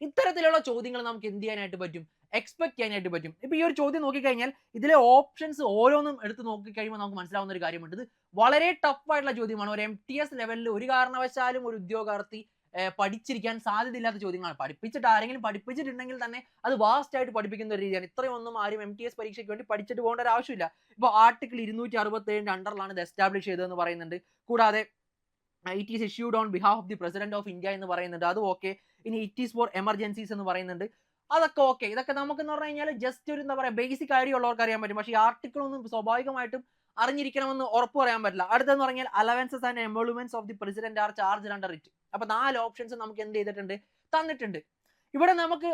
ഇത്തരത്തിലുള്ള ചോദ്യങ്ങൾ നമുക്ക് എന്ത് ചെയ്യാനായിട്ട് പറ്റും, എക്സ്പെക്ട് ചെയ്യാനായിട്ട് പറ്റും. ഇപ്പൊ ഈ ഒരു ചോദ്യം നോക്കിക്കഴിഞ്ഞാൽ ഇതിലെ ഓപ്ഷൻസ് ഓരോന്നും എടുത്ത് നോക്കിക്കഴിയുമ്പോൾ നമുക്ക് മനസ്സിലാവുന്ന ഒരു കാര്യമുണ്ട്. ഇത് വളരെ ടഫ് ആയിട്ടുള്ള ചോദ്യമാണ്. ഒരു MTS ലെവലിൽ ഒരു കാരണവശാലും ഒരു ഉദ്യോഗാർത്ഥി പഠിച്ചിരിക്കാൻ സാധ്യതയില്ലാത്ത ചോദ്യങ്ങളാണ്. പഠിപ്പിച്ചിട്ട് ആരെങ്കിലും പഠിപ്പിച്ചിട്ടുണ്ടെങ്കിൽ തന്നെ അത് വാസ്റ്റ് ആയിട്ട് പഠിപ്പിക്കുന്ന ഒരു രീതിയാണ്. ഇത്രയും ഒന്നും ആരും MTS പരീക്ഷയ്ക്ക് വേണ്ടി പഠിച്ചിട്ട് പോകേണ്ട ഒരു ആവശ്യമില്ല. ഇപ്പോൾ ആർട്ടിക്കിൾ 267 അണ്ടറിലാണ് ഇത് എസ്റ്റാബ്ലിഷ് ചെയ്തതെന്ന് പറയുന്നുണ്ട്. കൂടാതെ it is issued on behalf of the president of India എന്ന് പറയുന്നുണ്ട്. അതും ഓക്കെ. ഇനി ഇറ്റ് ഈസ് ഫോർ എമർജൻസീസ് എന്ന് പറയുന്നുണ്ട്. അതൊക്കെ ഓക്കെ. ഇതൊക്കെ നമുക്ക് എന്ന് പറഞ്ഞു കഴിഞ്ഞാൽ ജസ്റ്റ് ഒരു എന്താ പറയുക ബേസിക് ഐഡിയ ഉള്ളവർക്ക് അറിയാൻ പറ്റും. പക്ഷേ ഈ ആർട്ടിക്കിൾ ഒന്നും സ്വാഭാവികമായിട്ടും അറിഞ്ഞിരിക്കണമെന്ന് ഉറപ്പ് പറയാൻ പറ്റില്ല. അടുത്തെന്ന് പറഞ്ഞാൽ allowances and emoluments of the president are charge under it. അപ്പൊ 4 ഓപ്ഷൻസ് നമുക്ക് എന്ത് ചെയ്തിട്ടുണ്ട്, തന്നിട്ടുണ്ട്. ഇവിടെ നമുക്ക്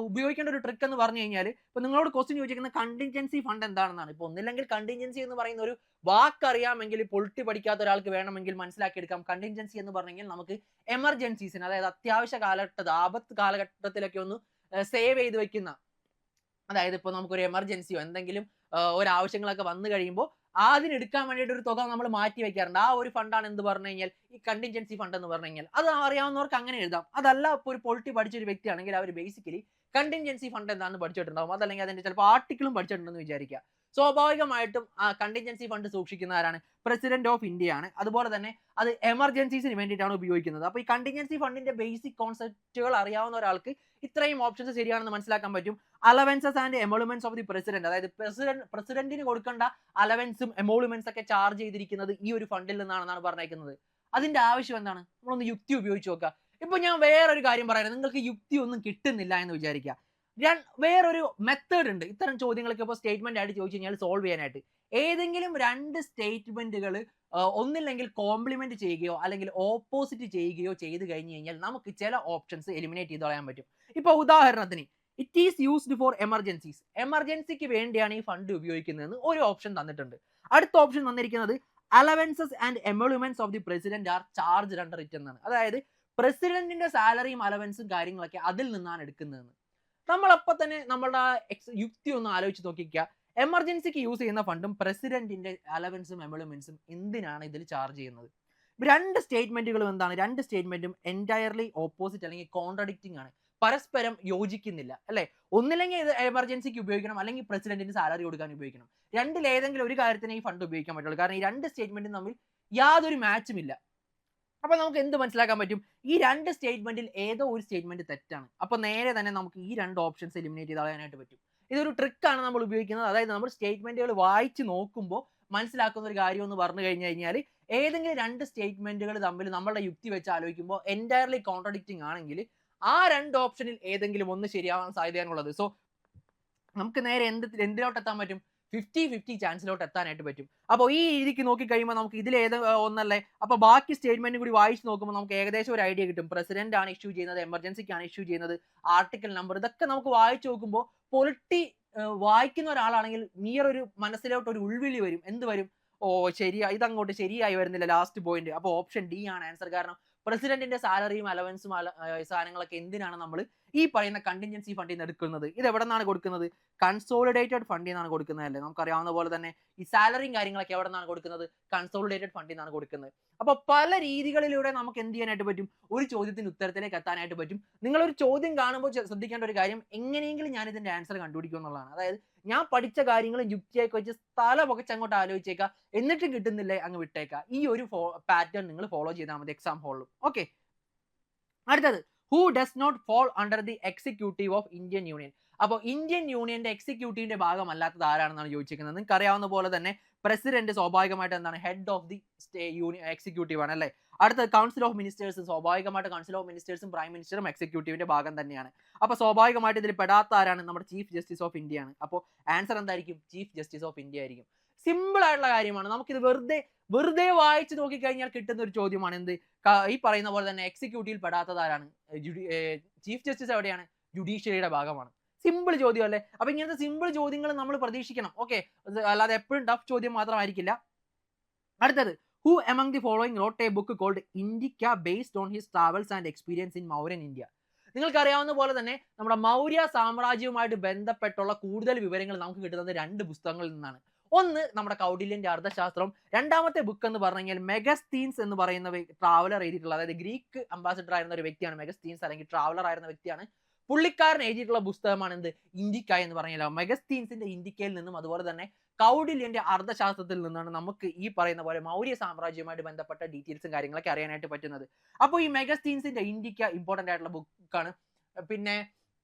ഉപയോഗിക്കേണ്ട ഒരു ട്രിക്ക് എന്ന് പറഞ്ഞു കഴിഞ്ഞാൽ, ഇപ്പൊ നിങ്ങളോട് ക്വസ്റ്റ്യൻ ചോദിച്ചിരിക്കുന്ന കണ്ടിൻജൻസി ഫണ്ട് എന്താണെന്നാണ്. ഇപ്പൊ ഒന്നില്ലെങ്കിൽ കണ്ടിൻജൻസി എന്ന് പറയുന്ന ഒരു വാക്ക് അറിയാമെങ്കിൽ പൊളിറ്റി പഠിക്കാത്ത ഒരാൾക്ക് വേണമെങ്കിൽ മനസ്സിലാക്കിയെടുക്കാം. കണ്ടിൻജൻസി എന്ന് പറഞ്ഞെങ്കിൽ നമുക്ക് എമർജൻസീസിന്, അതായത് അത്യാവശ്യ ആപത്ത് കാലഘട്ടത്തിലൊക്കെ ഒന്ന് സേവ് ചെയ്ത് വെക്കുന്ന, അതായത് ഇപ്പൊ നമുക്കൊരു എമർജൻസിയോ എന്തെങ്കിലും ഒരാവശ്യങ്ങളൊക്കെ വന്നു കഴിയുമ്പോൾ അതിനെടുക്കാൻ വേണ്ടിയിട്ട് ഒരു തുക നമ്മൾ മാറ്റി വെക്കാറുണ്ട്. ആ ഒരു ഫണ്ടാണ് എന്ത് പറഞ്ഞു കഴിഞ്ഞാൽ ഈ കണ്ടിൻജൻസി ഫണ്ട് എന്ന് പറഞ്ഞു കഴിഞ്ഞാൽ. അത് അറിയാവുന്നവർക്ക് അങ്ങനെ എഴുതാം. അതല്ല ഇപ്പോൾ ഒരു പൊളിറ്റി പഠിച്ചൊരു വ്യക്തിയാണെങ്കിൽ അവർ ബേസിക്കലി കണ്ടിൻജൻസി ഫണ്ട് എന്താണെന്ന് പഠിച്ചിട്ടുണ്ടാവും. അതല്ലെങ്കിൽ അതിന്റെ ചിലപ്പോൾ ആർട്ടിക്കിളും പഠിച്ചിട്ടുണ്ടെന്ന് വിചാരിക്കുക. സ്വാഭാവികമായിട്ടും ആ കണ്ടിൻജൻസി ഫണ്ട് സൂക്ഷിക്കുന്ന ആരാണ്, പ്രസിഡന്റ് ഓഫ് ഇന്ത്യ ആണ്. അതുപോലെ തന്നെ അത് എമർജൻസീസിന് വേണ്ടിയിട്ടാണ് ഉപയോഗിക്കുന്നത്. അപ്പോൾ ഈ കണ്ടിൻജൻസി ഫണ്ടിന്റെ ബേസിക് കോൺസെപ്റ്റുകൾ അറിയാവുന്ന ഒരാൾക്ക് ഇത്രയും ഓപ്ഷൻസ് ശരിയാണെന്ന് മനസ്സിലാക്കാൻ പറ്റും. Allowances and emoluments of the president, അതായത് പ്രസിഡന്റിന് കൊടുക്കേണ്ട അലവൻസും എമോളുമെന്റ്സ് ഒക്കെ ചാർജ് ചെയ്തിരിക്കുന്നത് ഈ ഒരു ഫണ്ടിൽ നിന്നാണെന്നാണ് പറഞ്ഞേക്കുന്നത്. അതിന്റെ ആവശ്യം എന്താണ്, നമ്മളൊന്ന് യുക്തി ഉപയോഗിച്ച് നോക്കുക. ഇപ്പൊ ഞാൻ വേറൊരു കാര്യം പറയാം, നിങ്ങൾക്ക് യുക്തി ഒന്നും കിട്ടുന്നില്ല എന്ന് വിചാരിക്കുക. വേറൊരു മെത്തേഡ് ഉണ്ട് ഇത്തരം ചോദ്യങ്ങൾക്ക് ഇപ്പോൾ സ്റ്റേറ്റ്മെന്റ് ആയിട്ട് ചോദിച്ചു കഴിഞ്ഞാൽ സോൾവ് ചെയ്യാനായിട്ട്. ഏതെങ്കിലും 2 സ്റ്റേറ്റ്മെന്റുകൾ ഒന്നില്ലെങ്കിൽ കോംപ്ലിമെന്റ് ചെയ്യുകയോ അല്ലെങ്കിൽ ഓപ്പോസിറ്റ് ചെയ്യുകയോ ചെയ്ത് കഴിഞ്ഞു കഴിഞ്ഞാൽ നമുക്ക് ചില ഓപ്ഷൻസ് എലിമിനേറ്റ് ചെയ്ത് കളയാൻ പറ്റും. ഇപ്പൊ ഉദാഹരണത്തിന് it is used for emergencies, എമർജൻസിക്ക് വേണ്ടിയാണ് ഈ ഫണ്ട് ഉപയോഗിക്കുന്നതെന്ന് ഒരു ഓപ്ഷൻ തന്നിട്ടുണ്ട്. അടുത്ത ഓപ്ഷൻ തന്നിരിക്കുന്നത് allowances and emoluments of the president are charge under it എന്നാണ്. അതായത് പ്രസിഡന്റിന്റെ സാലറിയും അലവൻസും കാര്യങ്ങളൊക്കെ അതിൽ നിന്നാണ് എടുക്കുന്നതെന്ന്. നമ്മളപ്പോൾ തന്നെ നമ്മളുടെ യുക്തി ഒന്ന് ആലോചിച്ച് നോക്കിക്കുക. എമർജൻസിക്ക് യൂസ് ചെയ്യുന്ന ഫണ്ടും പ്രസിഡന്റിന്റെ അലവൻസും എമോളുമെന്റ്സും എന്തിനാണ് ഇതിൽ ചാർജ് ചെയ്യുന്നത്? രണ്ട് സ്റ്റേറ്റ്മെന്റുകളും എന്താണ്? രണ്ട് സ്റ്റേറ്റ്മെന്റും എൻറ്റയർലി ഓപ്പോസിറ്റ് അല്ലെങ്കിൽ കോൺട്രഡിക്റ്റിംഗ് ആണ്, പരസ്പരം യോജിക്കുന്നില്ല അല്ലെ. ഒന്നില്ലെങ്കിൽ ഇത് എമർജൻസിക്ക് ഉപയോഗിക്കണം, അല്ലെങ്കിൽ പ്രസിഡന്റിന് സാലറി കൊടുക്കാൻ ഉപയോഗിക്കണം. രണ്ടിൽ ഏതെങ്കിലും ഒരു കാര്യത്തിന് ഈ ഫണ്ട് ഉപയോഗിക്കാൻ പറ്റുള്ളൂ. കാരണം ഈ രണ്ട് സ്റ്റേറ്റ്മെന്റും തമ്മിൽ യാതൊരു മാച്ചും ഇല്ല. അപ്പൊ നമുക്ക് എന്ത് മനസ്സിലാക്കാൻ പറ്റും? ഈ രണ്ട് സ്റ്റേറ്റ്മെന്റിൽ ഏതോ ഒരു സ്റ്റേറ്റ്മെന്റ് തെറ്റാണ്. അപ്പൊ നേരെ തന്നെ നമുക്ക് ഈ രണ്ട് ഓപ്ഷൻസ് എലിമിനേറ്റ് ചെയ്ത് കളയാനായിട്ട് പറ്റും. ഇതൊരു ട്രിക്കാണ് നമ്മൾ ഉപയോഗിക്കുന്നത്. അതായത് നമ്മൾ സ്റ്റേറ്റ്മെന്റുകൾ വായിച്ച് നോക്കുമ്പോൾ മനസ്സിലാക്കുന്ന ഒരു കാര്യം എന്ന് പറഞ്ഞു കഴിഞ്ഞാൽ, ഏതെങ്കിലും രണ്ട് സ്റ്റേറ്റ്മെന്റുകൾ തമ്മിൽ നമ്മളുടെ യുക്തി വെച്ച് ആലോചിക്കുമ്പോൾ എൻറ്റയർലി കോൺട്രഡിക്റ്റിംഗ് ആണെങ്കിൽ ആ രണ്ട് ഓപ്ഷനിൽ ഏതെങ്കിലും ഒന്ന് ശരിയാവാൻ സാധ്യതയാണുള്ളത്. സോ നമുക്ക് നേരെ എന്തിലോട്ട് എത്താൻ പറ്റും? 50-50 ചാൻസിലോട്ട് എത്താനായിട്ട് പറ്റും. അപ്പോൾ ഈ രീതിക്ക് നോക്കി കഴിയുമ്പോൾ നമുക്ക് ഇതിൽ ഏത് ഒന്നല്ലേ, അപ്പോൾ ബാക്കി സ്റ്റേറ്റ്മെന്റ് കൂടി വായിച്ച് നോക്കുമ്പോൾ നമുക്ക് ഏകദേശം ഒരു ഐഡിയ കിട്ടും. പ്രസിഡന്റ് ആണ് ഇഷ്യൂ ചെയ്യുന്നത്, എമർജൻസിക്കാണ് ഇഷ്യൂ ചെയ്യുന്നത്, ആർട്ടിക്കൽ നമ്പർ, ഇതൊക്കെ നമുക്ക് വായിച്ച് നോക്കുമ്പോൾ പൊളിറ്റി വായിക്കുന്ന ഒരാളാണെങ്കിൽ ഒരു മനസ്സിലോട്ട് ഒരു ഉൾവിളി വരും. എന്ത് വരും? ഓ ശരിയാ, ഇതങ്ങോട്ട് ശരിയായി വരുന്നില്ല ലാസ്റ്റ് പോയിന്റ്. അപ്പോൾ ഓപ്ഷൻ ഡി ആണ് ആൻസർ. കാരണം പ്രസിഡന്റിന്റെ സാലറിയും അലവൻസും സാധനങ്ങളൊക്കെ എന്തിനാണ് നമ്മൾ ഈ പറയുന്ന കണ്ടിൻജൻസി ഫണ്ടിൽ നിന്ന് എടുക്കുന്നത്? ഇത് എവിടെ നിന്നാണ് കൊടുക്കുന്നത്? കൺസോളിഡേറ്റഡ് ഫണ്ടിൽ നിന്നാണ് കൊടുക്കുന്നത് അല്ലേ. നമുക്കറിയാവുന്ന പോലെ തന്നെ ഈ സാലറിയും കാര്യങ്ങളൊക്കെ എവിടെ നിന്നാണ് കൊടുക്കുന്നത്? കൺസോളിഡേറ്റഡ് ഫണ്ടിൽ നിന്നാണ് കൊടുക്കുന്നത്. അപ്പോൾ പല രീതികളിലൂടെ നമുക്ക് എന്ത് ചെയ്യാനായിട്ട് പറ്റും? ഒരു ചോദ്യത്തിന്റെ ഉത്തരത്തിലേക്ക് എത്താനായിട്ട് പറ്റും. നിങ്ങളൊരു ചോദ്യം കാണുമ്പോൾ ശ്രദ്ധിക്കേണ്ട ഒരു കാര്യം, എങ്ങനെയെങ്കിലും ഞാൻ ഇതിന്റെ ആൻസർ കണ്ടുപിടിക്കും എന്നുള്ളതാണ്. അതായത് ഞാൻ പഠിച്ച കാര്യങ്ങളും യുക്തിയൊക്കെ വെച്ച് തല പുകച്ച് അങ്ങോട്ട് ആലോചിച്ചേക്കാം, എന്നിട്ടും കിട്ടുന്നില്ലേ അങ്ങ് വിട്ടേക്കാം. ഈ ഒരു പാറ്റേൺ നിങ്ങൾ ഫോളോ ചെയ്താൽ മതി എക്സാം ഹോളിലും. ഓക്കെ, അടുത്തത്, who does not fall under the executive of Indian union. അപ്പോൾ ഇന്ത്യൻ യൂണിയന്റെ എക്സിക്യൂട്ടീവിന്റെ ഭാഗമല്ലാത്തത് ആരാണെന്നാണ് ചോദിച്ചിരിക്കുന്നത്. നിങ്ങൾക്ക് അറിയാവുന്ന പോലെ തന്നെ പ്രസിഡന്റ് സ്വാഭാവികമായിട്ട് എന്താണ്? ഹെഡ് ഓഫ് ദി എക്സിക്യൂട്ടീവ് ആണ് അല്ലേ. അടുത്ത കൗൺസിൽ ഓഫ് മിനിസ്റ്റേഴ്സ്, സ്വാഭാവികമായിട്ട് കൗൺസിൽ ഓഫ് മിനിസ്റ്റേഴ്സും പ്രൈം മിനിസ്റ്ററും എക്സിക്യൂട്ടീവിന്റെ ഭാഗം തന്നെയാണ്. അപ്പോൾ സ്വാഭാവികമായിട്ട് ഇതിൽ പെടാത്ത ആരാണ്? നമ്മുടെ ചീഫ് ജസ്റ്റിസ് ഓഫ് ഇന്ത്യ ആണ്. അപ്പോൾ ആൻസർ എന്തായിരിക്കും? ചീഫ് ജസ്റ്റിസ് ഓഫ് ഇന്ത്യ ആയിരിക്കും. സിമ്പിൾ ആയിട്ടുള്ള കാര്യമാണ്. നമുക്കിത് വെറുതെ വായിച്ച് നോക്കിക്കഴിഞ്ഞാൽ കിട്ടുന്ന ഒരു ചോദ്യമാണ്. എന്ത്? ഈ പറയുന്ന പോലെ തന്നെ എക്സിക്യൂട്ടീവിൽ പെടാത്തത് ആരാണ്? ചീഫ് ജസ്റ്റിസ് എവിടെയാണ്? ജുഡീഷ്യറിയുടെ ഭാഗമാണ്. സിമ്പിൾ ചോദ്യം അല്ലേ. അപ്പൊ ഇങ്ങനത്തെ സിമ്പിൾ ചോദ്യങ്ങൾ നമ്മൾ പ്രതീക്ഷിക്കണം. ഓക്കെ, അല്ലാതെ എപ്പോഴും ടഫ് ചോദ്യം മാത്രമായിരിക്കില്ല. അടുത്തത്, who among the following wrote a book called India based on his travels and experience in Mauryan India. നിങ്ങൾക്ക് അറിയാവുന്ന പോലെ തന്നെ നമ്മുടെ മൗര്യ സാമ്രാജ്യവുമായിട്ട് ബന്ധപ്പെട്ടുള്ള കൂടുതൽ വിവരങ്ങൾ നമുക്ക് കിട്ടുന്നത് രണ്ട് പുസ്തകങ്ങളിൽ നിന്നാണ്. ഒന്ന് നമ്മുടെ കൗടില്യന്റെ അർത്ഥശാസ്ത്രം, രണ്ടാമത്തെ ബുക്ക് എന്ന് പറഞ്ഞു കഴിഞ്ഞാൽ മെഗസ്തീൻസ് എന്ന് പറയുന്ന ട്രാവലർ എഴുതിയിട്ടുള്ള, അതായത് ഗ്രീക്ക് അംബാസിഡർ ആയിരുന്ന ഒരു വ്യക്തിയാണ് മെഗസ്തീൻസ്, അല്ലെങ്കിൽ ട്രാവലർ ആയിരുന്ന വ്യക്തിയാണ്. പുള്ളിക്കാരൻ എഴുതിയിട്ടുള്ള പുസ്തകമാണ് എന്ത്? ഇന്ത്യ എന്ന് പറഞ്ഞാൽ മെഗസ്തീൻസിന്റെ ഇന്ത്യയിൽ നിന്നും അതുപോലെ തന്നെ കൗടില്യന്റെ അർത്ഥശാസ്ത്രത്തിൽ നിന്നാണ് നമുക്ക് ഈ പറയുന്ന പോലെ മൗര്യ സാമ്രാജ്യവുമായിട്ട് ബന്ധപ്പെട്ട ഡീറ്റെയിൽസും കാര്യങ്ങളൊക്കെ അറിയാനായിട്ട് പറ്റുന്നത്. അപ്പോൾ ഈ ഇന്ത്യ ഇമ്പോർട്ടന്റ് ആയിട്ടുള്ള ബുക്കാണ്. പിന്നെ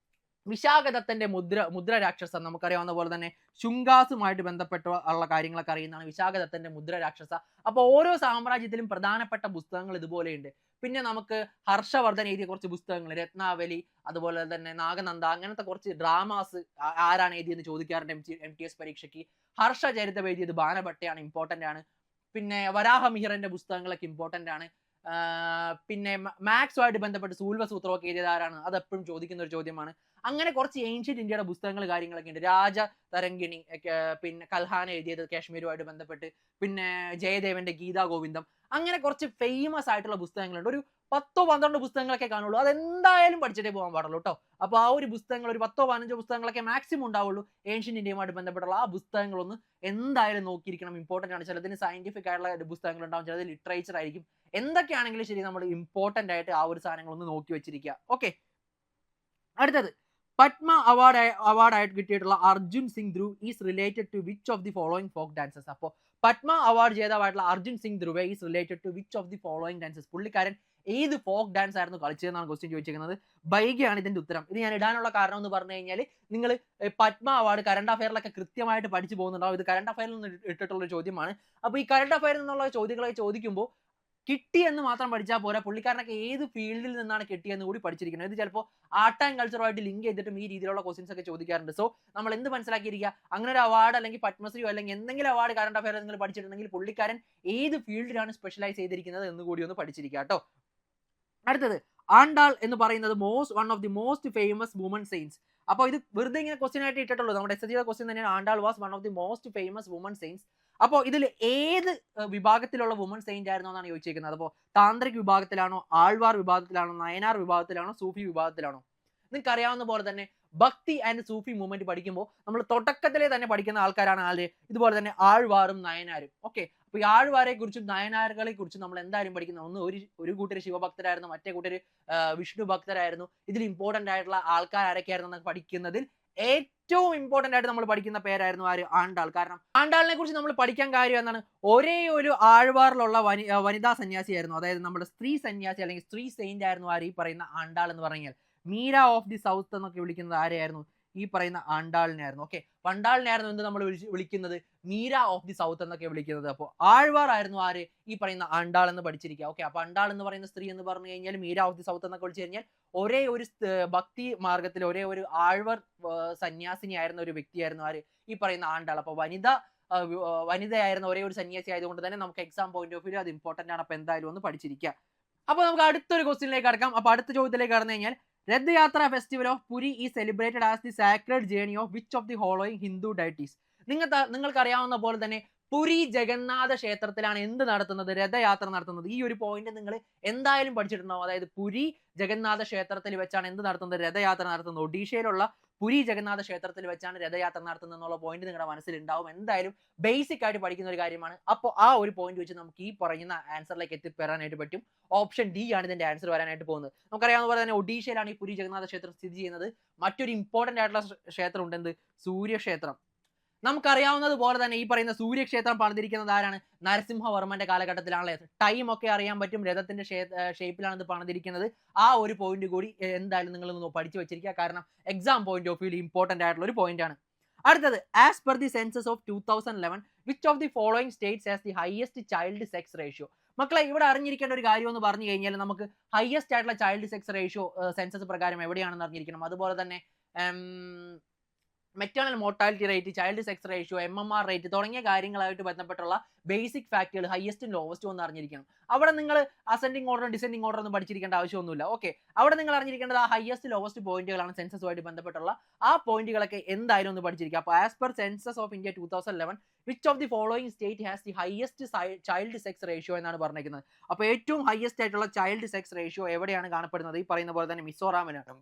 വിശാഖദത്തന്റെ മുദ്ര രാക്ഷസ, നമുക്കറിയാവുന്ന പോലെ തന്നെ ശുങ്കാസുമായിട്ട് ബന്ധപ്പെട്ടുള്ള കാര്യങ്ങളൊക്കെ അറിയുന്നതാണ് വിശാഖദത്തന്റെ മുദ്ര രാക്ഷസ. അപ്പോൾ ഓരോ സാമ്രാജ്യത്തിലും പ്രധാനപ്പെട്ട പുസ്തകങ്ങൾ ഇതുപോലെയുണ്ട്. പിന്നെ നമുക്ക് ഹർഷവർദ്ധൻ എഴുതിയ കുറച്ച് പുസ്തകങ്ങൾ, രത്നാവലി, അതുപോലെ തന്നെ നാഗനന്ദ, അങ്ങനത്തെ കുറച്ച് ഡ്രാമാസ് ആരാണ് എഴുതിയെന്ന് ചോദിക്കാറുണ്ട് MTS പരീക്ഷയ്ക്ക്. ഹർഷചരിതം എഴുതിയത് ബാണഭട്ടയാണ്, ഇമ്പോർട്ടന്റ് ആണ്. പിന്നെ വരാഹമിഹിരന്റെ പുസ്തകങ്ങളൊക്കെ ഇമ്പോർട്ടന്റ് ആണ്. പിന്നെ മാത്സുമായിട്ട് ബന്ധപ്പെട്ട് സൂൽവസൂത്രമൊക്കെ എഴുതിയത് ആരാണ്? അത് എപ്പോഴും ചോദിക്കുന്ന ഒരു ചോദ്യമാണ്. അങ്ങനെ കുറച്ച് ഏൻഷ്യന്റ് ഇന്ത്യയുടെ പുസ്തകങ്ങൾ കാര്യങ്ങളൊക്കെ ഉണ്ട്. രാജ തരംഗിണി, പിന്നെ കൽഹാന എഴുതിയത് കാശ്മീരുമായിട്ട് ബന്ധപ്പെട്ട്, പിന്നെ ജയദേവന്റെ ഗീതാ ഗോവിന്ദം, അങ്ങനെ കുറച്ച് ഫേമസ് ആയിട്ടുള്ള പുസ്തകങ്ങളുണ്ട്. ഒരു 10-12 പുസ്തകങ്ങളൊക്കെ കാണുള്ളൂ. അതെന്തായാലും പഠിച്ചിട്ടേ പോകാൻ പാടുള്ളൂ കേട്ടോ. അപ്പോൾ ആ ഒരു പുസ്തകങ്ങൾ ഒരു 10-15 പുസ്തകങ്ങളൊക്കെ മാക്സിമം ഉണ്ടാവുള്ളൂ. ഏൻഷ്യന്റ് ഇന്ത്യയുമായിട്ട് ബന്ധപ്പെട്ടുള്ള ആ പുസ്തകങ്ങളൊന്ന് എന്തായാലും നോക്കിയിരിക്കണം, ഇമ്പോർട്ടന്റ് ആണ്. ചിലതിന് സയന്റിഫിക് ആയിട്ടുള്ള പുസ്തകങ്ങൾ ഉണ്ടാവും, ചിലത് ലിറ്ററേച്ചർ ആയിരിക്കും. എന്തൊക്കെയാണെങ്കിലും ശരി, നമ്മൾ ഇമ്പോർട്ടന്റ് ആയിട്ട് ആ ഒരു സാധനങ്ങൾ ഒന്ന് നോക്കി വെച്ചിരിക്കുക. ഓക്കെ, അടുത്തത്, പത്മ അവാർഡായിട്ട് കിട്ടിയിട്ടുള്ള Arjun Singh Dhruv is related to which of the following folk dances. അപ്പോൾ പത്മ അവാർഡ് ജേതാവായിട്ടുള്ള Arjun Singh Dhruv is related to which of the following dances. പുള്ളിക്കാരൻ ഏത് ഫോക്ക് ഡാൻസ് ആയിരുന്നു കളിച്ചതെന്നാണ് ക്വസ്റ്റ്യൻ ചോദിച്ചിരിക്കുന്നത്. ബൈഗയാണ് ഇതിന്റെ ഉത്തരം. ഇത് ഞാൻ ഇടാനുള്ള കാരണം എന്ന് പറഞ്ഞു കഴിഞ്ഞാൽ, നിങ്ങൾ പത്മ അവാർഡ് കറണ്ട് അഫയറിലൊക്കെ കൃത്യമായിട്ട് പഠിച്ചു പോകുന്നുണ്ടാവും. ഇത് കറണ്ട് അഫയറിൽ നിന്ന് ഇട്ടിട്ടുള്ള ചോദ്യമാണ്. അപ്പോൾ ഈ കറണ്ട് അഫയറിൽ നിന്നുള്ള ചോദ്യങ്ങളൊക്കെ ചോദിക്കുമ്പോൾ കിട്ടിയെന്ന് മാത്രം പഠിച്ചാൽ പോരാ, പുള്ളിക്കാരനൊക്കെ ഏത് ഫീൽഡിൽ നിന്നാണ് കിട്ടിയെന്ന് കൂടി പഠിച്ചിരിക്കുന്നത്. ഇത് ചിലപ്പോൾ ആർട്ട് ആൻഡ് കൾച്ചറുമായിട്ട് ലിങ്ക് ചെയ്തിട്ടും ഈ രീതിയിലുള്ള ക്വസ്റ്റ്യൻസ് ഒക്കെ ചോദിക്കാറുണ്ട്. സോ നമ്മൾ എന്ത് മനസ്സിലാക്കിയിരിക്കുക, അങ്ങനെ ഒരു അവാർഡ് അല്ലെങ്കിൽ പത്മശ്രീയോ അല്ലെങ്കിൽ എന്തെങ്കിലും അവാർഡ് കറണ്ട് അഫയർ നിങ്ങൾ പഠിച്ചിട്ടുണ്ടെങ്കിൽ പുള്ളിക്കാരൻ ഏത് ഫീൽഡിലാണ് സ്പെഷ്യലൈസ് ചെയ്തിരിക്കുന്നത് എന്ന് കൂടി ഒന്ന് പഠിച്ചിരിക്കുക കേട്ടോ. അടുത്തത്, ആണ്ടാൾ എന്ന് പറയുന്നത് one of the most famous woman saints. അപ്പോൾ ഇത് വെറുതെ ഇങ്ങനെ ക്വസ്റ്റ്യൻ ആയിട്ട് ഇട്ടിട്ടുള്ളൂ. നമ്മുടെ SSC ക്വസ്റ്റ്യൻ തന്നെയാണ്. Andal was one of the most famous woman saints. അപ്പോൾ ഇതിൽ ഏത് വിഭാഗത്തിലുള്ള വുമൺ സെയിന്റ് ആയിരുന്നു എന്നാണ് ചോദിച്ചിരിക്കുന്നത്. അപ്പോൾ താന്ത്രിക് വിഭാഗത്തിലാണോ, ആൾവാർ വിഭാഗത്തിലാണോ, നയനാർ വിഭാഗത്തിലാണോ, സൂഫി വിഭാഗത്തിലാണോ? നിങ്ങൾക്ക് അറിയാവുന്ന പോലെ തന്നെ ഭക്തി ആൻഡ് സൂഫി മൂവ്മെന്റ് പഠിക്കുമ്പോൾ നമ്മൾ തുടക്കത്തിലെ തന്നെ പഠിക്കുന്ന ആൾക്കാരാണ് ആര്? ഇതുപോലെ തന്നെ ആൾവാറും നയനാരും. ഓക്കെ, അപ്പൊ ഈ ആൾവാരെ കുറിച്ചും നയനാറുകളെ കുറിച്ചും നമ്മൾ എന്തായാലും പഠിക്കുന്ന ഒരു കൂട്ടർ ശിവഭക്തരായിരുന്നു, മറ്റേ കൂട്ടർ വിഷ്ണു ഭക്തരായിരുന്നു. ഇതിൽ ഇമ്പോർട്ടന്റ് ആയിട്ടുള്ള ആൾക്കാർ ആരൊക്കെയായിരുന്നു പഠിക്കുന്നതിൽ ഏറ്റവും ഇമ്പോർട്ടന്റ് ആയിട്ട് നമ്മൾ പഠിക്കുന്ന പേരായിരുന്നു ആര്? ആണ്ടാൾ. കാരണം ആണ്ടാളിനെ കുറിച്ച് നമ്മൾ പഠിക്കാൻ കാര്യം എന്താണ്? ഒരേ ഒരു ആഴ്വാറിലുള്ള വനിതാ സന്യാസിയായിരുന്നു. അതായത് നമ്മുടെ സ്ത്രീ സന്യാസി അല്ലെങ്കിൽ സ്ത്രീ സെയിന്റ് ആയിരുന്നു ആര്? ഈ പറയുന്ന ആണ്ടാൾ എന്ന് പറഞ്ഞാൽ. മീര ഓഫ് ദി സൗത്ത് എന്നൊക്കെ വിളിക്കുന്നത് ആരെയായിരുന്നു? ഈ പറയുന്ന ആണ്ടാളിനായിരുന്നു. ഓക്കെ, പണ്ടാളിനായിരുന്നു എന്ത് നമ്മൾ വിളിക്കുന്നത്? മീര ഓഫ് ദി സൗത്ത് എന്നൊക്കെ വിളിക്കുന്നത്. അപ്പോൾ ആഴ്വാർ ആയിരുന്നു ആര്? ഈ പറയുന്ന ആണ്ടാൾ എന്ന് പഠിച്ചിരിക്കുക. ഓക്കെ, അപ്പൊ ആണ്ടാൾ എന്ന് പറയുന്ന സ്ത്രീ എന്ന് പറഞ്ഞു കഴിഞ്ഞാൽ മീര ഓഫ് ദി സൗത്ത് എന്നൊക്കെ വിളിച്ചു കഴിഞ്ഞാൽ ഒരേ ഒരു ഭക്തി മാർഗത്തിൽ ഒരേ ഒരു ആഴ്വർ സന്യാസിനി ആയിരുന്ന ഒരു വ്യക്തിയായിരുന്നു ആര്? ഈ പറയുന്ന ആണ്ടാൾ. അപ്പൊ വനിതയായിരുന്ന ഒരേ ഒരു സന്യാസി ആയതുകൊണ്ട് തന്നെ നമുക്ക് എക്സാം പോയിന്റ് ഓഫ് വ്യൂ അത് ഇമ്പോർട്ടന്റ് ആണ്. അപ്പൊ എന്തായാലും ഒന്ന് പഠിച്ചിരിക്കുക. അപ്പൊ നമുക്ക് അടുത്തൊരു ക്വസ്റ്റിനിലേക്ക് കടക്കാം. അപ്പൊ അടുത്ത ചോദ്യത്തിലേക്ക് കടന്നു കഴിഞ്ഞാൽ Rath Yatra festival of Puri is celebrated as the sacred journey of which of the following Hindu deities? നിങ്ങൾക്ക് അറിയാവുന്ന പോലെ തന്നെ പുരി ജഗന്നാഥ ക്ഷേത്രത്തിലാണ് എന്ത് നടത്തുന്നത്? രഥയാത്ര നടത്തുന്നത്. ഈ ഒരു പോയിന്റ് നിങ്ങൾ എന്തായാലും പഠിച്ചിട്ടുണ്ടാവും. അതായത് പുരി ജഗന്നാഥ ക്ഷേത്രത്തിൽ വെച്ചാണ് എന്ത് നടത്തുന്നത്? രഥയാത്ര നടത്തുന്നത്. ഒഡീഷയിലുള്ള പുരി ജഗന്നാഥ ക്ഷേത്രത്തിൽ വെച്ചാണ് രഥയാത്ര നടത്തുന്നത് എന്നുള്ള പോയിന്റ് നിങ്ങളുടെ മനസ്സിലുണ്ടാവും. എന്തായാലും ബേസിക് ആയിട്ട് പഠിക്കുന്ന ഒരു കാര്യമാണ്. അപ്പോൾ ആ ഒരു പോയിന്റ് വെച്ച് നമുക്ക് ഈ പറയുന്ന ആൻസറിലേക്ക് എത്തിപ്പെടാനായിട്ട് പറ്റും. ഓപ്ഷൻ ഡി ആണ് ഇതിന്റെ ആൻസർ വരാനായിട്ട് പോകുന്നത്. നമുക്കറിയാവുന്ന പോലെ തന്നെ ഒഡീഷയിലാണ് ഈ പുരി ജഗന്നാഥ ക്ഷേത്രം സ്ഥിതി ചെയ്യുന്നത്. മറ്റൊരു ഇമ്പോർട്ടന്റ് ആയിട്ടുള്ള ക്ഷേത്രം ഉണ്ട്, എന്ത്? സൂര്യക്ഷേത്രം. നമുക്കറിയാവുന്നത് പോലെ തന്നെ ഈ പറയുന്ന സൂര്യക്ഷേത്രം പണിതിരിക്കുന്നത് ആരാണ്? നരസിംഹവർമ്മന്റെ കാലഘട്ടത്തിലാണല്ലേ. ടൈം ഒക്കെ അറിയാൻ പറ്റും. രഥത്തിന്റെ ഷേപ്പിലാണ് ഇത് പണിതിരിക്കുന്നത്. ആ ഒരു പോയിന്റ് കൂടി എന്തായാലും നിങ്ങൾ പഠിച്ചു വെച്ചിരിക്കുക. കാരണം exam point of view important ആയിട്ടുള്ള ഒരു പോയിന്റ് ആണ്. അടുത്തത്, as per the census of 2011 which of the following States has the highest child sex ratio? മക്കളെ, ഇവിടെ അറിഞ്ഞിരിക്കേണ്ട ഒരു കാര്യം എന്ന് പറഞ്ഞു കഴിഞ്ഞാൽ നമുക്ക് ഹയസ്റ്റ് ആയിട്ടുള്ള ചൈൽഡ് സെക്സ് റേഷ്യോ സെൻസസ് പ്രകാരം എവിടെയാണെന്ന് അറിഞ്ഞിരിക്കണം. അതുപോലെ തന്നെ maternal mortality rate, child sex ratio, MMR rate തുടങ്ങിയ കാര്യങ്ങളായിട്ട് ബന്ധപ്പെട്ടുള്ള ബേസിക് ഫാക്ടുകൾ ഹയസ്റ്റും ലോവസ്റ്റും ഒന്ന് അറിഞ്ഞിരിക്കണം. അവിടെ നിങ്ങൾ അസെൻഡിങ് ഓർഡർ ഡിസെൻഡിങ് ഓർഡർ ഒന്നും പഠിച്ചിരിക്കേണ്ട ആവശ്യമൊന്നുമില്ല. ഓക്കെ, അവിടെ നിങ്ങൾ അറിഞ്ഞിരിക്കേണ്ടത് ആ ഹയസ്റ്റ് ലോവസ്റ്റ് പോയിന്റുകളാണ് സെൻസസുമായിട്ട് ബന്ധപ്പെട്ടുള്ള ആ പോയിന്റുകളൊക്കെ എന്തായാലും ഒന്ന് പഠിച്ചിരിക്കുക. അപ്പോൾ as per census of India 2011 which of the following state has the highest child sex ratio എന്നാണ് പറഞ്ഞിരിക്കുന്നത്. അപ്പോൾ ഏറ്റവും ഹയസ്റ്റ് ആയിട്ടുള്ള ചൈൽഡ് സെക്സ് റേഷ്യോ എവിടെയാണ് കാണപ്പെടുന്നത്? ഈ പറയുന്ന പോലെ തന്നെ മിസോറാമിലാണ്.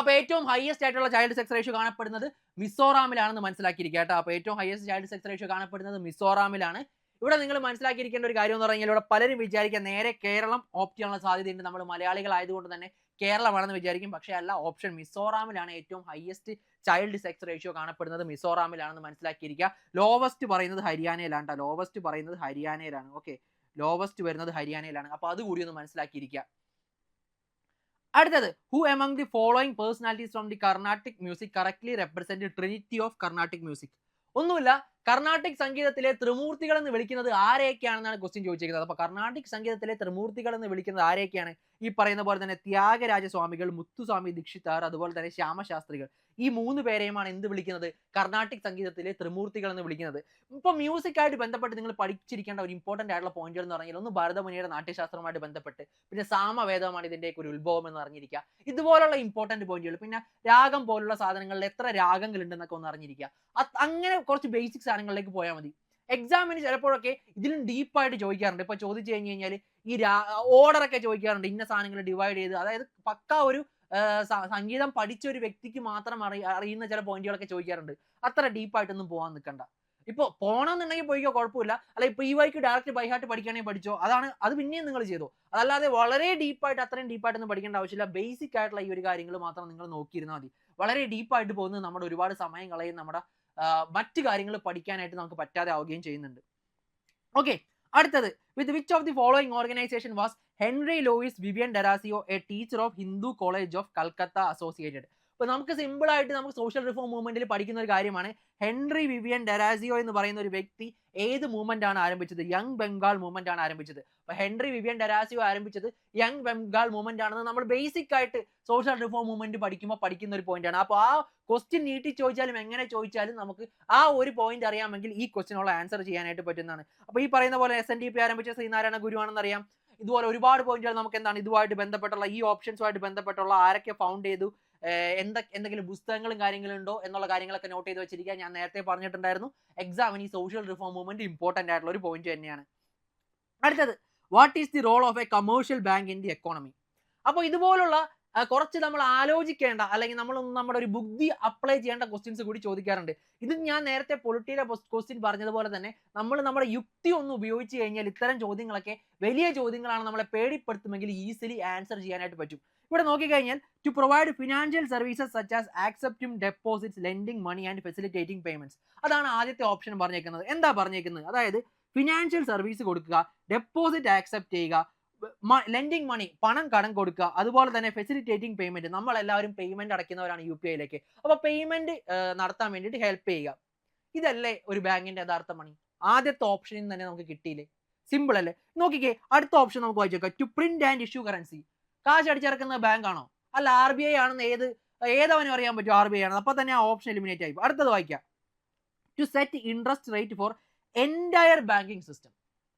അപ്പോൾ ഏറ്റവും ഹയസ്റ്റ് ആയിട്ടുള്ള ചൈൽഡ് സെക്സ് റേഷ്യോ കാണപ്പെടുന്നത് മിസോറാമിലാണെന്ന് മനസ്സിലാക്കിയിരിക്കുക കേട്ടോ. അപ്പോൾ ഏറ്റവും ഹയസ്റ്റ് ചൈൽഡ് സെക്സ് റേഷ്യോ കാണപ്പെടുന്നത് മിസോറാമിലാണ്. ഇവിടെ നിങ്ങൾ മനസ്സിലാക്കിയിരിക്കേണ്ട ഒരു കാര്യം എന്ന് പറഞ്ഞാൽ ഇവിടെ പലരും വിചാരിക്കുക നേരെ കേരളം ഓപ്റ്റ് ചെയ്യാനുള്ള സാധ്യതയുണ്ട്. നമ്മൾ മലയാളികളായതുകൊണ്ട് തന്നെ കേരളമാണെന്ന് വിചാരിക്കും. പക്ഷേ അല്ല, ഓപ്ഷൻ മിസോറാമിലാണ് ഏറ്റവും ഹയസ്റ്റ് ചൈൽഡ് സെക്സ് റേഷ്യോ കാണപ്പെടുന്നത്. മിസോറാമിലാണെന്ന് മനസ്സിലാക്കിയിരിക്കുക. ലോവസ്റ്റ് പറയുന്നത് ഹരിയാനയിലാണ് കേട്ടോ. ലോവസ്റ്റ് പറയുന്നത് ഹരിയാനയിലാണ്. ഓക്കെ, ലോവസ്റ്റ് വരുന്നത് ഹരിയാനയിലാണ്. അപ്പോൾ അതുകൂടി ഒന്ന് മനസ്സിലാക്കിയിരിക്കുക. അടുത്തത്, who among the following personalities from the Carnatic music correctly represent Trinity of Carnatic music? ഒന്നുമില്ല, കർണാട്ടിക് സംഗീതത്തിലെ ത്രിമൂർത്തികൾ എന്ന് വിളിക്കുന്നത് ആരെയൊക്കെയാണെന്നാണ് ക്വസ്റ്റ്യൻ ചോദിച്ചിരിക്കുന്നത്. അപ്പോൾ കർണാട്ടിക് സംഗീതത്തിലെ ത്രിമൂർത്തികൾ എന്ന് വിളിക്കുന്നത് ആരെയൊക്കെയാണ്? ഈ പറയുന്ന പോലെ തന്നെ ത്യാഗരാജസ്വാമികൾ, മുത്തുസ്വാമി ദീക്ഷിതാർ, അതുപോലെ തന്നെ ശ്യാമശാസ്ത്രികൾ. ഈ 3 പേരെയുമാണ് എന്ത് വിളിക്കുന്നത്? കർണാട്ടിക് സംഗീതത്തിലെ ത്രിമൂർത്തികൾ എന്ന് വിളിക്കുന്നത്. ഇപ്പോൾ മ്യൂസിക് ആയിട്ട് ബന്ധപ്പെട്ട് നിങ്ങൾ പഠിച്ചിരിക്കേണ്ട ഒരു ഇമ്പോർട്ടന്റ് ആയിട്ടുള്ള പോയിന്റുകൾ എന്ന് പറഞ്ഞാൽ ഒന്ന് ഭരതമുനിയുടെ നാട്യശാസ്ത്രവുമായിട്ട് ബന്ധപ്പെട്ട്, പിന്നെ സാമവേദമാണ് ഇതിന്റെയൊക്കെ ഒരു ഉത്ഭവം എന്ന് അറിഞ്ഞിരിക്കുക. ഇതുപോലുള്ള ഇമ്പോർട്ടന്റ് പോയിന്റുകൾ, പിന്നെ രാഗം പോലുള്ള സാധനങ്ങളിൽ എത്ര രാഗങ്ങൾ ഉണ്ടെന്നൊക്കെ ഒന്ന് അറിഞ്ഞിരിക്കുക. അങ്ങനെ കുറച്ച് ബേസിക് സാധനങ്ങളിലേക്ക് പോയാൽ മതി. എക്സാമിന് ചിലപ്പോഴൊക്കെ ഇതിലും ഡീപ്പായിട്ട് ചോദിക്കാറുണ്ട്. ഇപ്പൊ ചോദിച്ചു കഴിഞ്ഞ് കഴിഞ്ഞാൽ ഈ ഓർഡർ ഒക്കെ ചോദിക്കാറുണ്ട്. ഇന്ന സാധനങ്ങൾ ഡിവൈഡ് ചെയ്ത്, അതായത് പക്ക ഒരു സംഗീതം പഠിച്ച ഒരു വ്യക്തിക്ക് മാത്രം അറിയുന്ന ചില പോയിന്റുകളൊക്കെ ചോദിക്കാറുണ്ട്. അത്ര ഡീപ്പായിട്ടൊന്നും പോകാൻ നിൽക്കണ്ട. ഇപ്പൊ പോകണമെന്നുണ്ടെങ്കിൽ പോയിക്കോ, കുഴപ്പമില്ല. അല്ല, ഇപ്പൊ ഈ വഴിക്ക് ഡയറക്റ്റ് ബൈ ഹാർട്ട് പഠിക്കുകയാണെങ്കിൽ പഠിച്ചോ, അത് പിന്നെയും നിങ്ങൾ ചെയ്തോ. അതല്ലാതെ വളരെ ഡീപ്പായിട്ട് അത്രയും ഡീപ്പായിട്ടൊന്നും പഠിക്കേണ്ട ആവശ്യമില്ല. ബേസിക് ആയിട്ടുള്ള ഈ ഒരു കാര്യങ്ങൾ മാത്രം നിങ്ങൾ നോക്കിയിരുന്നാൽ മതി. വളരെ ഡീപ്പായിട്ട് പോകുന്നത് നമ്മുടെ ഒരുപാട് സമയം കളയും, നമ്മുടെ മറ്റു കാര്യങ്ങൾ പഠിക്കാനായിട്ട് നമുക്ക് പറ്റാതെ ആവുകയും ചെയ്യുന്നുണ്ട്. ഓക്കെ, അടുത്തത്, with which of the following organization was Henry Louis Vivian Derozio a teacher of Hindu college of Calcutta associated? അപ്പോൾ നമുക്ക് സിമ്പിൾ ആയിട്ട് നമുക്ക് സോഷ്യൽ റിഫോം മൂവ്മെന്റിൽ പഠിക്കുന്ന ഒരു കാര്യമാണ്. ഹെൻറി വിവിയൻ ഡെറാസിയോ എന്ന് പറയുന്ന ഒരു വ്യക്തി ഏത് മൂവ്മെന്റ് ആണ് ആരംഭിച്ചത്? യങ് ബംഗാൾ മൂവ്മെന്റ് ആണ് ആരംഭിച്ചത്. അപ്പോൾ ഹെൻറി വിവിയൻ ഡെറാസിയോ ആരംഭിച്ചത് യങ് ബംഗാൾ മൂവ്മെന്റ് ആണെന്ന് നമ്മൾ ബേസിക് ആയിട്ട് സോഷ്യൽ റിഫോം മൂവ്മെന്റ് പഠിക്കുമ്പോൾ പഠിക്കുന്ന ഒരു പോയിന്റ് ആണ്. അപ്പോൾ ആ ക്വസ്റ്റ്യൻ നീട്ടി ചോദിച്ചാലും എങ്ങനെ ചോദിച്ചാലും നമുക്ക് ആ ഒരു പോയിന്റ് അറിയാമെങ്കിൽ ഈ ക്വസ്റ്റിനുള്ള ആൻസർ ചെയ്യാനായിട്ട് പറ്റുന്നതാണ്. അപ്പോൾ ഈ പറയുന്ന പോലെ SNDP ആരംഭിച്ച ശ്രീനാരായണ ഗുരു ആണെന്ന് അറിയാം. ഇതുപോലെ ഒരുപാട് പോയിന്റുകൾ നമുക്ക് എന്താണ് ഇതുമായിട്ട് ബന്ധപ്പെട്ടുള്ള ഈ ഓപ്ഷൻസുമായിട്ട് ബന്ധപ്പെട്ടുള്ള ആരൊക്കെ ഫൗണ്ട് ചെയ്തു, എന്തെങ്കിലും പുസ്തകങ്ങളും കാര്യങ്ങളും ഉണ്ടോ എന്നുള്ള കാര്യങ്ങളൊക്കെ നോട്ട് ചെയ്ത് വെച്ചിരിക്കുക. ഞാൻ നേരത്തെ പറഞ്ഞിട്ടുണ്ടായിരുന്നു എക്സാമിന് ഈ സോഷ്യൽ റിഫോം മൂവ്മെന്റ് ഇമ്പോർട്ടന്റ് ആയിട്ടുള്ള ഒരു പോയിന്റ് തന്നെയാണ്. അടുത്തത്, what is the role of a commercial bank in the economy? അപ്പോൾ ഇതുപോലുള്ള കുറച്ച് നമ്മൾ ആലോചിക്കേണ്ട അല്ലെങ്കിൽ നമ്മൾ നമ്മുടെ ഒരു ബുദ്ധി അപ്ലൈ ചെയ്യേണ്ട ക്വസ്റ്റ്യൻസ് കൂടി ചോദിക്കാറുണ്ട്. ഇത് ഞാൻ നേരത്തെ പൊളിറ്റിയിലെ ക്വസ്റ്റ്യൻ പറഞ്ഞതുപോലെ തന്നെ നമ്മൾ നമ്മുടെ യുക്തി ഒന്ന് ഉപയോഗിച്ച് കഴിഞ്ഞാൽ ഇത്തരം ചോദ്യങ്ങളൊക്കെ വലിയ ചോദ്യങ്ങളാണ്, നമ്മളെ പേടിപ്പെടുത്തുമെങ്കിൽ ഈസിലി ആൻസർ ചെയ്യാനായിട്ട് പറ്റും. ഇവിടെ നോക്കിക്കഴിഞ്ഞാൽ to provide financial services such as accepting deposits, lending money and facilitating payments. അതാണ് ആദ്യത്തെ ഓപ്ഷൻ പറഞ്ഞേക്കുന്നത്. എന്താ പറഞ്ഞേക്കുന്നത്? അതായത് ഫിനാൻഷ്യൽ സർവീസ് കൊടുക്കുക, ഡെപ്പോസിറ്റ് ആക്സെപ്റ്റ് ചെയ്യുക, ലെൻഡിങ് മണി പണം കടം കൊടുക്കുക, അതുപോലെ തന്നെ ഫെസിലിറ്റേറ്റിംഗ് പേയ്മെന്റ്, നമ്മളെല്ലാവരും പേയ്മെന്റ് അടയ്ക്കുന്നവരാണ് UPI യിലേക്ക്. അപ്പോൾ പേയ്മെന്റ് നടത്താൻ വേണ്ടിയിട്ട് ഹെൽപ്പ് ചെയ്യുക. ഇതല്ലേ ഒരു ബാങ്കിന്റെ യഥാർത്ഥ മണി? ആദ്യത്തെ ഓപ്ഷനിൽ തന്നെ നമുക്ക് കിട്ടിയില്ലേ? സിമ്പിൾ അല്ലേ? നോക്കിക്കേ, അടുത്ത ഓപ്ഷൻ നമുക്ക് വായിച്ചേക്കാം. To print and issue currency. കാശ് അടിച്ചിറക്കുന്ന ബാങ്ക് ആണോ? അല്ല, RBI ആണെന്ന് ഏതവനും അറിയാൻ പറ്റും RBI ആണെന്ന്. അപ്പൊ തന്നെ ആ ഓപ്ഷൻ എലിമിനേറ്റ് ആയി. അടുത്തത് വായിക്കാം. To set interest rate for entire banking system.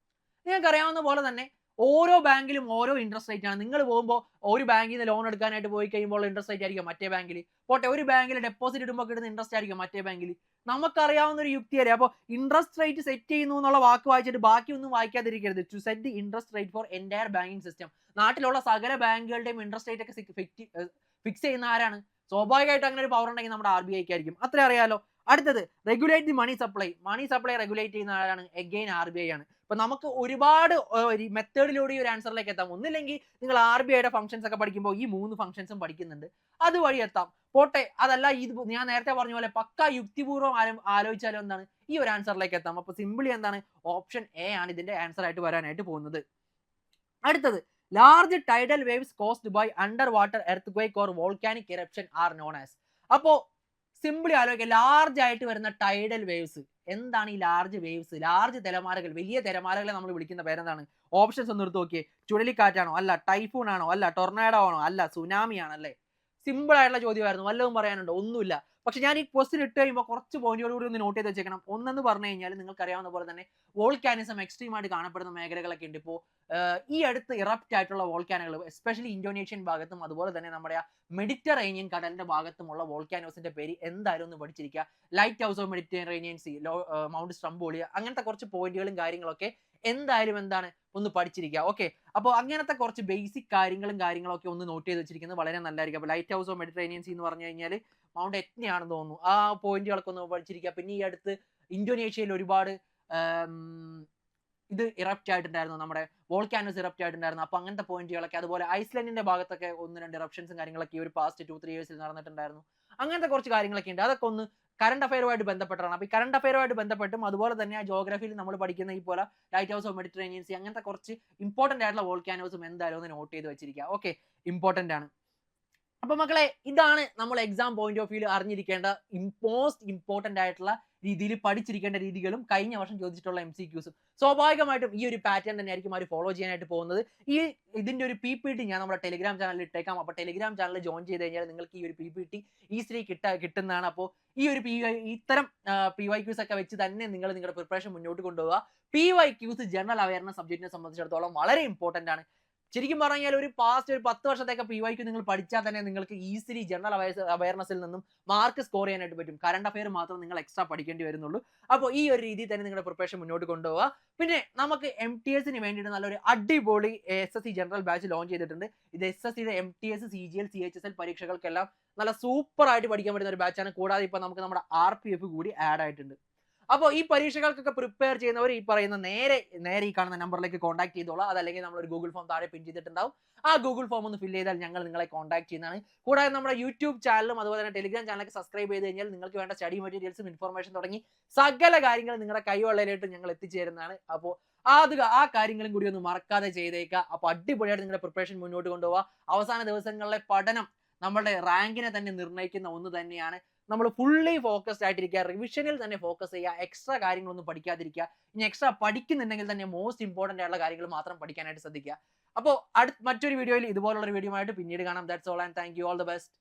നിങ്ങൾക്ക് അറിയാവുന്ന പോലെ തന്നെ ഓരോ ബാങ്കിലും ഓരോ ഇൻട്രസ്റ്റ് റേറ്റ് ആണ്. നിങ്ങൾ പോകുമ്പോൾ ഒരു ബാങ്കിൽ നിന്ന് ലോൺ എടുക്കാനായിട്ട് പോയി കഴിയുമ്പോൾ ഇൻട്രസ്റ്റ് റേറ്റ് ആയിരിക്കും മറ്റേ ബാങ്കിൽ. പോട്ടെ, ഒരു ബാങ്കിൽ ഡെപ്പോസിറ്റ് ഇടുമ്പോൾ കിട്ടുന്ന ഇൻട്രസ്റ്റ് ആയിരിക്കും മറ്റേ ബാങ്കിൽ. നമുക്കറിയാവുന്ന ഒരു യുക്തിയല്ലേ. അപ്പോൾ ഇൻട്രസ്റ്റ് റേറ്റ് സെറ്റ് ചെയ്യുന്നു എന്നുള്ള വാക്ക് വായിച്ചിട്ട് ബാക്കി ഒന്നും വായിക്കാതിരിക്കരുത്. To set the interest rate for entire banking system. നാട്ടിലുള്ള സകല ബാങ്കുകളുടെയും ഇൻട്രസ്റ്റ് റേറ്റ് ഒക്കെ ഫിക്സ് ചെയ്യുന്ന ആരാണ്? സ്വാഭാവികമായിട്ട് അങ്ങനെ ഒരു പവർ ഉണ്ടെങ്കിൽ നമ്മുടെ RBI ആയിരിക്കും. അത്ര അറിയാലോ. അടുത്തത്, regulate the money supply. Money supply regulate ചെയ്യുന്ന ആരാണ്? എഗെയിൻ RBI ആണ്. അപ്പൊ നമുക്ക് ഒരുപാട് മെത്തേഡിലൂടെ ഈ ഒരു ആൻസറിലേക്ക് എത്താം. ഒന്നില്ലെങ്കിൽ നിങ്ങൾ RBIയുടെ ഫംഗ്ഷൻസ് ഒക്കെ പഠിക്കുമ്പോൾ ഈ 3 ഫംഗ്ഷൻസും പഠിക്കുന്നുണ്ട്, അതുവഴി എത്താം. പോട്ടെ, അതല്ല ഇത് ഞാൻ നേരത്തെ പറഞ്ഞ പോലെ പക്ക യുക്തിപൂർവ്വം ആലോചിച്ചാലും എന്താണ് ഈ ഒരു ആൻസറിലേക്ക് എത്താം. അപ്പൊ സിമ്പിളി എന്താണ്? ഓപ്ഷൻ A ആണ് ഇതിന്റെ ആൻസർ ആയിട്ട് വരാനായിട്ട് പോകുന്നത്. അടുത്തത്, large tidal waves caused by under water earth or volcanic eruption are known as. അപ്പോ സിമ്പിളി ആലോചിക്കുക, ലാർജ് ആയിട്ട് വരുന്ന ടൈഡൽ വേവ്സ്. എന്താണ് ഈ ലാർജ് വേവ്സ്? ലാർജ് തിരമാലകൾ, വലിയ തിരമാലകളെ നമ്മൾ വിളിക്കുന്ന പേരെന്താണ്? ഓപ്ഷൻസ് ഒന്ന് എടുത്ത് നോക്കിയേ. ചുഴലിക്കാറ്റാണോ? അല്ല. ടൈഫൂൺ ആണോ? അല്ല. ടൊർണാഡോ ആണോ? അല്ല. സുനാമി ആണല്ലേ? സിമ്പിൾ ആയിട്ടുള്ള ചോദ്യമായിരുന്നു. വല്ലതും പറയാനുണ്ടോ? ഒന്നുമില്ല. പക്ഷെ ഞാൻ ഈ ക്വസ്റ്റ്യൻ ഇട്ട് കഴിയുമ്പോൾ കുറച്ച് പോയിന്റുകളോട് ഒന്ന് നോട്ട് ചെയ്ത് വെച്ചേക്കണം. ഒന്നെന്ന് പറഞ്ഞു കഴിഞ്ഞാൽ നിങ്ങൾക്ക് അറിയാവുന്ന പോലെ തന്നെ വോൾക്കാനിസം എക്സ്ട്രീം ആയിട്ട് കാണപ്പെടുന്ന മേഖലകളൊക്കെ ഉണ്ട്. ഇപ്പോൾ ഈ അടുത്ത് ഇറപ്റ്റ് ആയിട്ടുള്ള വോൾക്കാനുകൾ, എസ്പെഷ്യലി ഇന്തോനേഷ്യൻ ഭാഗത്തും അതുപോലെ തന്നെ നമ്മുടെ മെഡിറ്ററേനിയൻ കടലിന്റെ ഭാഗത്തുമുള്ള വോൾക്കാനോസിന്റെ പേര് എന്തായാലും ഒന്ന് പഠിച്ചിരിക്കുക. Lighthouse of Mediterranean sea, mount Stromboli, അങ്ങനത്തെ കുറച്ച് പോയിന്റുകളും കാര്യങ്ങളൊക്കെ എന്തായാലും എന്താണ് ഒന്ന് പഠിച്ചിരിക്കുക. ഓക്കെ, അപ്പോൾ അങ്ങനത്തെ കുറച്ച് ബേസിക് കാര്യങ്ങളൊക്കെ ഒന്ന് നോട്ട് ചെയ്ത് വെച്ചിരിക്കുന്നത് വളരെ നല്ലതായിരിക്കും. അപ്പോൾ light house of Mediterranean see എന്ന് പറഞ്ഞു കഴിഞ്ഞാൽ മൗണ്ട് എറ്റ്നയാണെന്ന് തോന്നുന്നു. ആ പോയിന്റുകളൊക്കെ ഒന്ന് പഠിച്ചിരിക്കുക. പിന്നെ ഈ അടുത്ത് ഇന്തോനേഷ്യയിൽ ഒരുപാട് ഇത് ഇറപ്റ്റ് ആയിട്ടുണ്ടായിരുന്നു, നമ്മുടെ വോൾക്കാനോസ് ഇറപ്റ്റ് ആയിട്ടുണ്ടായിരുന്നു. അപ്പൊ അങ്ങനത്തെ പോയിന്റുകളൊക്കെ, അതുപോലെ ഐസ്ലൻഡിന്റെ ഭാഗത്തൊക്കെ 1-2 ഇറപ്ഷൻസും കാര്യങ്ങളൊക്കെ ഈ ഒരു പാസ്റ്റ് 2-3 ഇയേഴ്സിൽ നടന്നിട്ടുണ്ടായിരുന്നു. അങ്ങനത്തെ കുറച്ച് കാര്യങ്ങളൊക്കെ ഉണ്ട്. അതൊക്കെ ഒന്ന് കറണ്ട് അഫയറുമായിട്ട് ബന്ധപ്പെട്ടാണ്. അപ്പൊ ഈ കറണ്ട് അഫയറുമായിട്ട് ബന്ധപ്പെട്ടും അതുപോലെ തന്നെ ആ ജോഗ്രഫിയിൽ നമ്മൾ പഠിക്കുന്ന ഈ പോലെ light house of Mediterranean see, അങ്ങനത്തെ കുറച്ച് ഇമ്പോർട്ടന്റ് ആയിട്ടുള്ള വോൾക്കാനോസും എന്തായാലും ഒന്ന് നോട്ട് ചെയ്ത് വെച്ചിരിക്കുക. ഓക്കെ, ഇമ്പോർട്ടന്റ് ആണ്. അപ്പൊ മക്കളെ, ഇതാണ് നമ്മൾ എക്സാം പോയിന്റ് ഓഫ് വ്യൂ അറിഞ്ഞിരിക്കേണ്ട മോസ്റ്റ് ഇമ്പോർട്ടന്റ് ആയിട്ടുള്ള രീതിയിൽ പഠിച്ചിരിക്കേണ്ട രീതികളും കഴിഞ്ഞ വർഷം ചോദിച്ചിട്ടുള്ള MCQസും. സ്വാഭാവികമായിട്ടും ഈ ഒരു പാറ്റേൺ തന്നെ ആയിരിക്കും അവർ ഫോളോ ചെയ്യാനായിട്ട് പോകുന്നത്. ഇതിന്റെ ഒരു PPT ഞാൻ നമ്മുടെ ടെലിഗ്രാം ചാനലിൽ ഇട്ടേക്കാം. അപ്പോൾ ടെലിഗ്രാം ചാനൽ ജോയിൻ ചെയ്ത് കഴിഞ്ഞാൽ നിങ്ങൾക്ക് ഈ ഒരു PPT ഈസിലി കിട്ടുന്നതാണ്. അപ്പോൾ ഈ ഒരു ഇത്തരം PYQs ഒക്കെ വെച്ച് തന്നെ നിങ്ങൾ നിങ്ങളുടെ പ്രിപ്പറേഷൻ മുന്നോട്ട് കൊണ്ടുപോകുക. PYQs ജനറൽ അവയർനെസ് സബ്ജക്റ്റിനെ സംബന്ധിച്ചിടത്തോളം വളരെ ഇമ്പോർട്ടന്റ് ആണ്. ശരിക്കും പറഞ്ഞാൽ ഒരു 10 വർഷത്തേക്ക് PYQ നിങ്ങൾ പഠിച്ചാൽ തന്നെ നിങ്ങൾക്ക് ഈസിലി ജനറൽ അവയർനെസ്സിൽ നിന്നും മാർക്ക് സ്കോർ ചെയ്യാനായിട്ട് പറ്റും. കറണ്ട് അഫയർ മാത്രം നിങ്ങൾ എക്സ്ട്രാ പഠിക്കേണ്ടി വരുന്നുള്ളൂ. അപ്പോൾ ഈ ഒരു രീതിയിൽ തന്നെ നിങ്ങളുടെ പ്രിപ്പറേഷൻ മുന്നോട്ട് കൊണ്ടുപോകുക. പിന്നെ നമുക്ക് MTSന് വേണ്ടിയിട്ട് നല്ലൊരു അടിപൊളി SSC ജനറൽ ബാച്ച് ലോഞ്ച് ചെയ്തിട്ടുണ്ട്. ഇത് SSCയുടെ MTS, CGL, CHSL പരീക്ഷകൾക്കെല്ലാം നല്ല സൂപ്പർ ആയിട്ട് പഠിക്കാൻ പറ്റുന്ന ഒരു ബാച്ചാണ്. കൂടാതെ ഇപ്പൊ നമുക്ക് നമ്മുടെ RPF കൂടി ആഡ് ആയിട്ടുണ്ട്. അപ്പോൾ ഈ പരീക്ഷകൾക്കൊക്കെ പ്രിപ്പയർ ചെയ്യുന്നവർ ഈ പറയുന്ന നേരെ ഈ കാണുന്ന നമ്പറിലേക്ക് കോൺടാക്ട് ചെയ്തോളാം. അതല്ലെങ്കിൽ നമ്മളൊരു ഗൂഗിൾ ഫോം താഴെ പിൻ ചെയ്തിട്ടുണ്ടാവും. ആ ഗൂഗിൾ ഫോം ഒന്ന് ഫിൽ ചെയ്താൽ ഞങ്ങൾ നിങ്ങളെ കോൺടാക്ട് ചെയ്യുന്നതാണ്. കൂടാതെ നമ്മുടെ യൂട്യൂബ് ചാനലും അതുപോലെ തന്നെ ടെലിഗ്രാം ചാനലൊക്കെ സബ്സ്ക്രൈബ് ചെയ്ത് കഴിഞ്ഞാൽ നിങ്ങൾക്ക് വേണ്ട സ്റ്റഡി മെറ്റീരിയൽസും ഇൻഫർമേഷൻ തുടങ്ങി സകല കാര്യങ്ങളും നിങ്ങളുടെ കൈവെള്ളയിലായിട്ട് ഞങ്ങൾ എത്തിച്ചേരുന്നതാണ്. അപ്പോൾ ആ കാര്യങ്ങളും കൂടി ഒന്ന് മറക്കാതെ ചെയ്തേക്കുക. അപ്പോൾ അടിപൊളിയായിട്ട് നിങ്ങളുടെ പ്രിപ്പറേഷൻ മുന്നോട്ട് കൊണ്ടുപോകുക. അവസാന ദിവസങ്ങളിലെ പഠനം നമ്മുടെ റാങ്കിനെ തന്നെ നിർണ്ണയിക്കുന്ന ഒന്ന് തന്നെയാണ്. നമ്മൾ ഫുള്ളി ഫോക്കസ്ഡ് ആയിട്ടിരിക്കുക, റിവിഷനിൽ തന്നെ ഫോക്കസ് ചെയ്യുക, എക്സ്ട്രാ കാര്യങ്ങളൊന്നും പഠിക്കാതിരിക്കുക. ഇനി എക്സ്ട്രാ പഠിക്കുന്നുണ്ടെങ്കിൽ തന്നെ മോസ്റ്റ് ഇമ്പോർട്ടന്റ് ആയിട്ടുള്ള കാര്യങ്ങൾ മാത്രം പഠിക്കാനായിട്ട് ശ്രദ്ധിക്കുക. അപ്പോൾ മറ്റൊരു വീഡിയോയിൽ ഇതുപോലുള്ള ഒരു വീഡിയോ ആയിട്ട് പിന്നീട് കാണാം. That's all and thank you. All the best.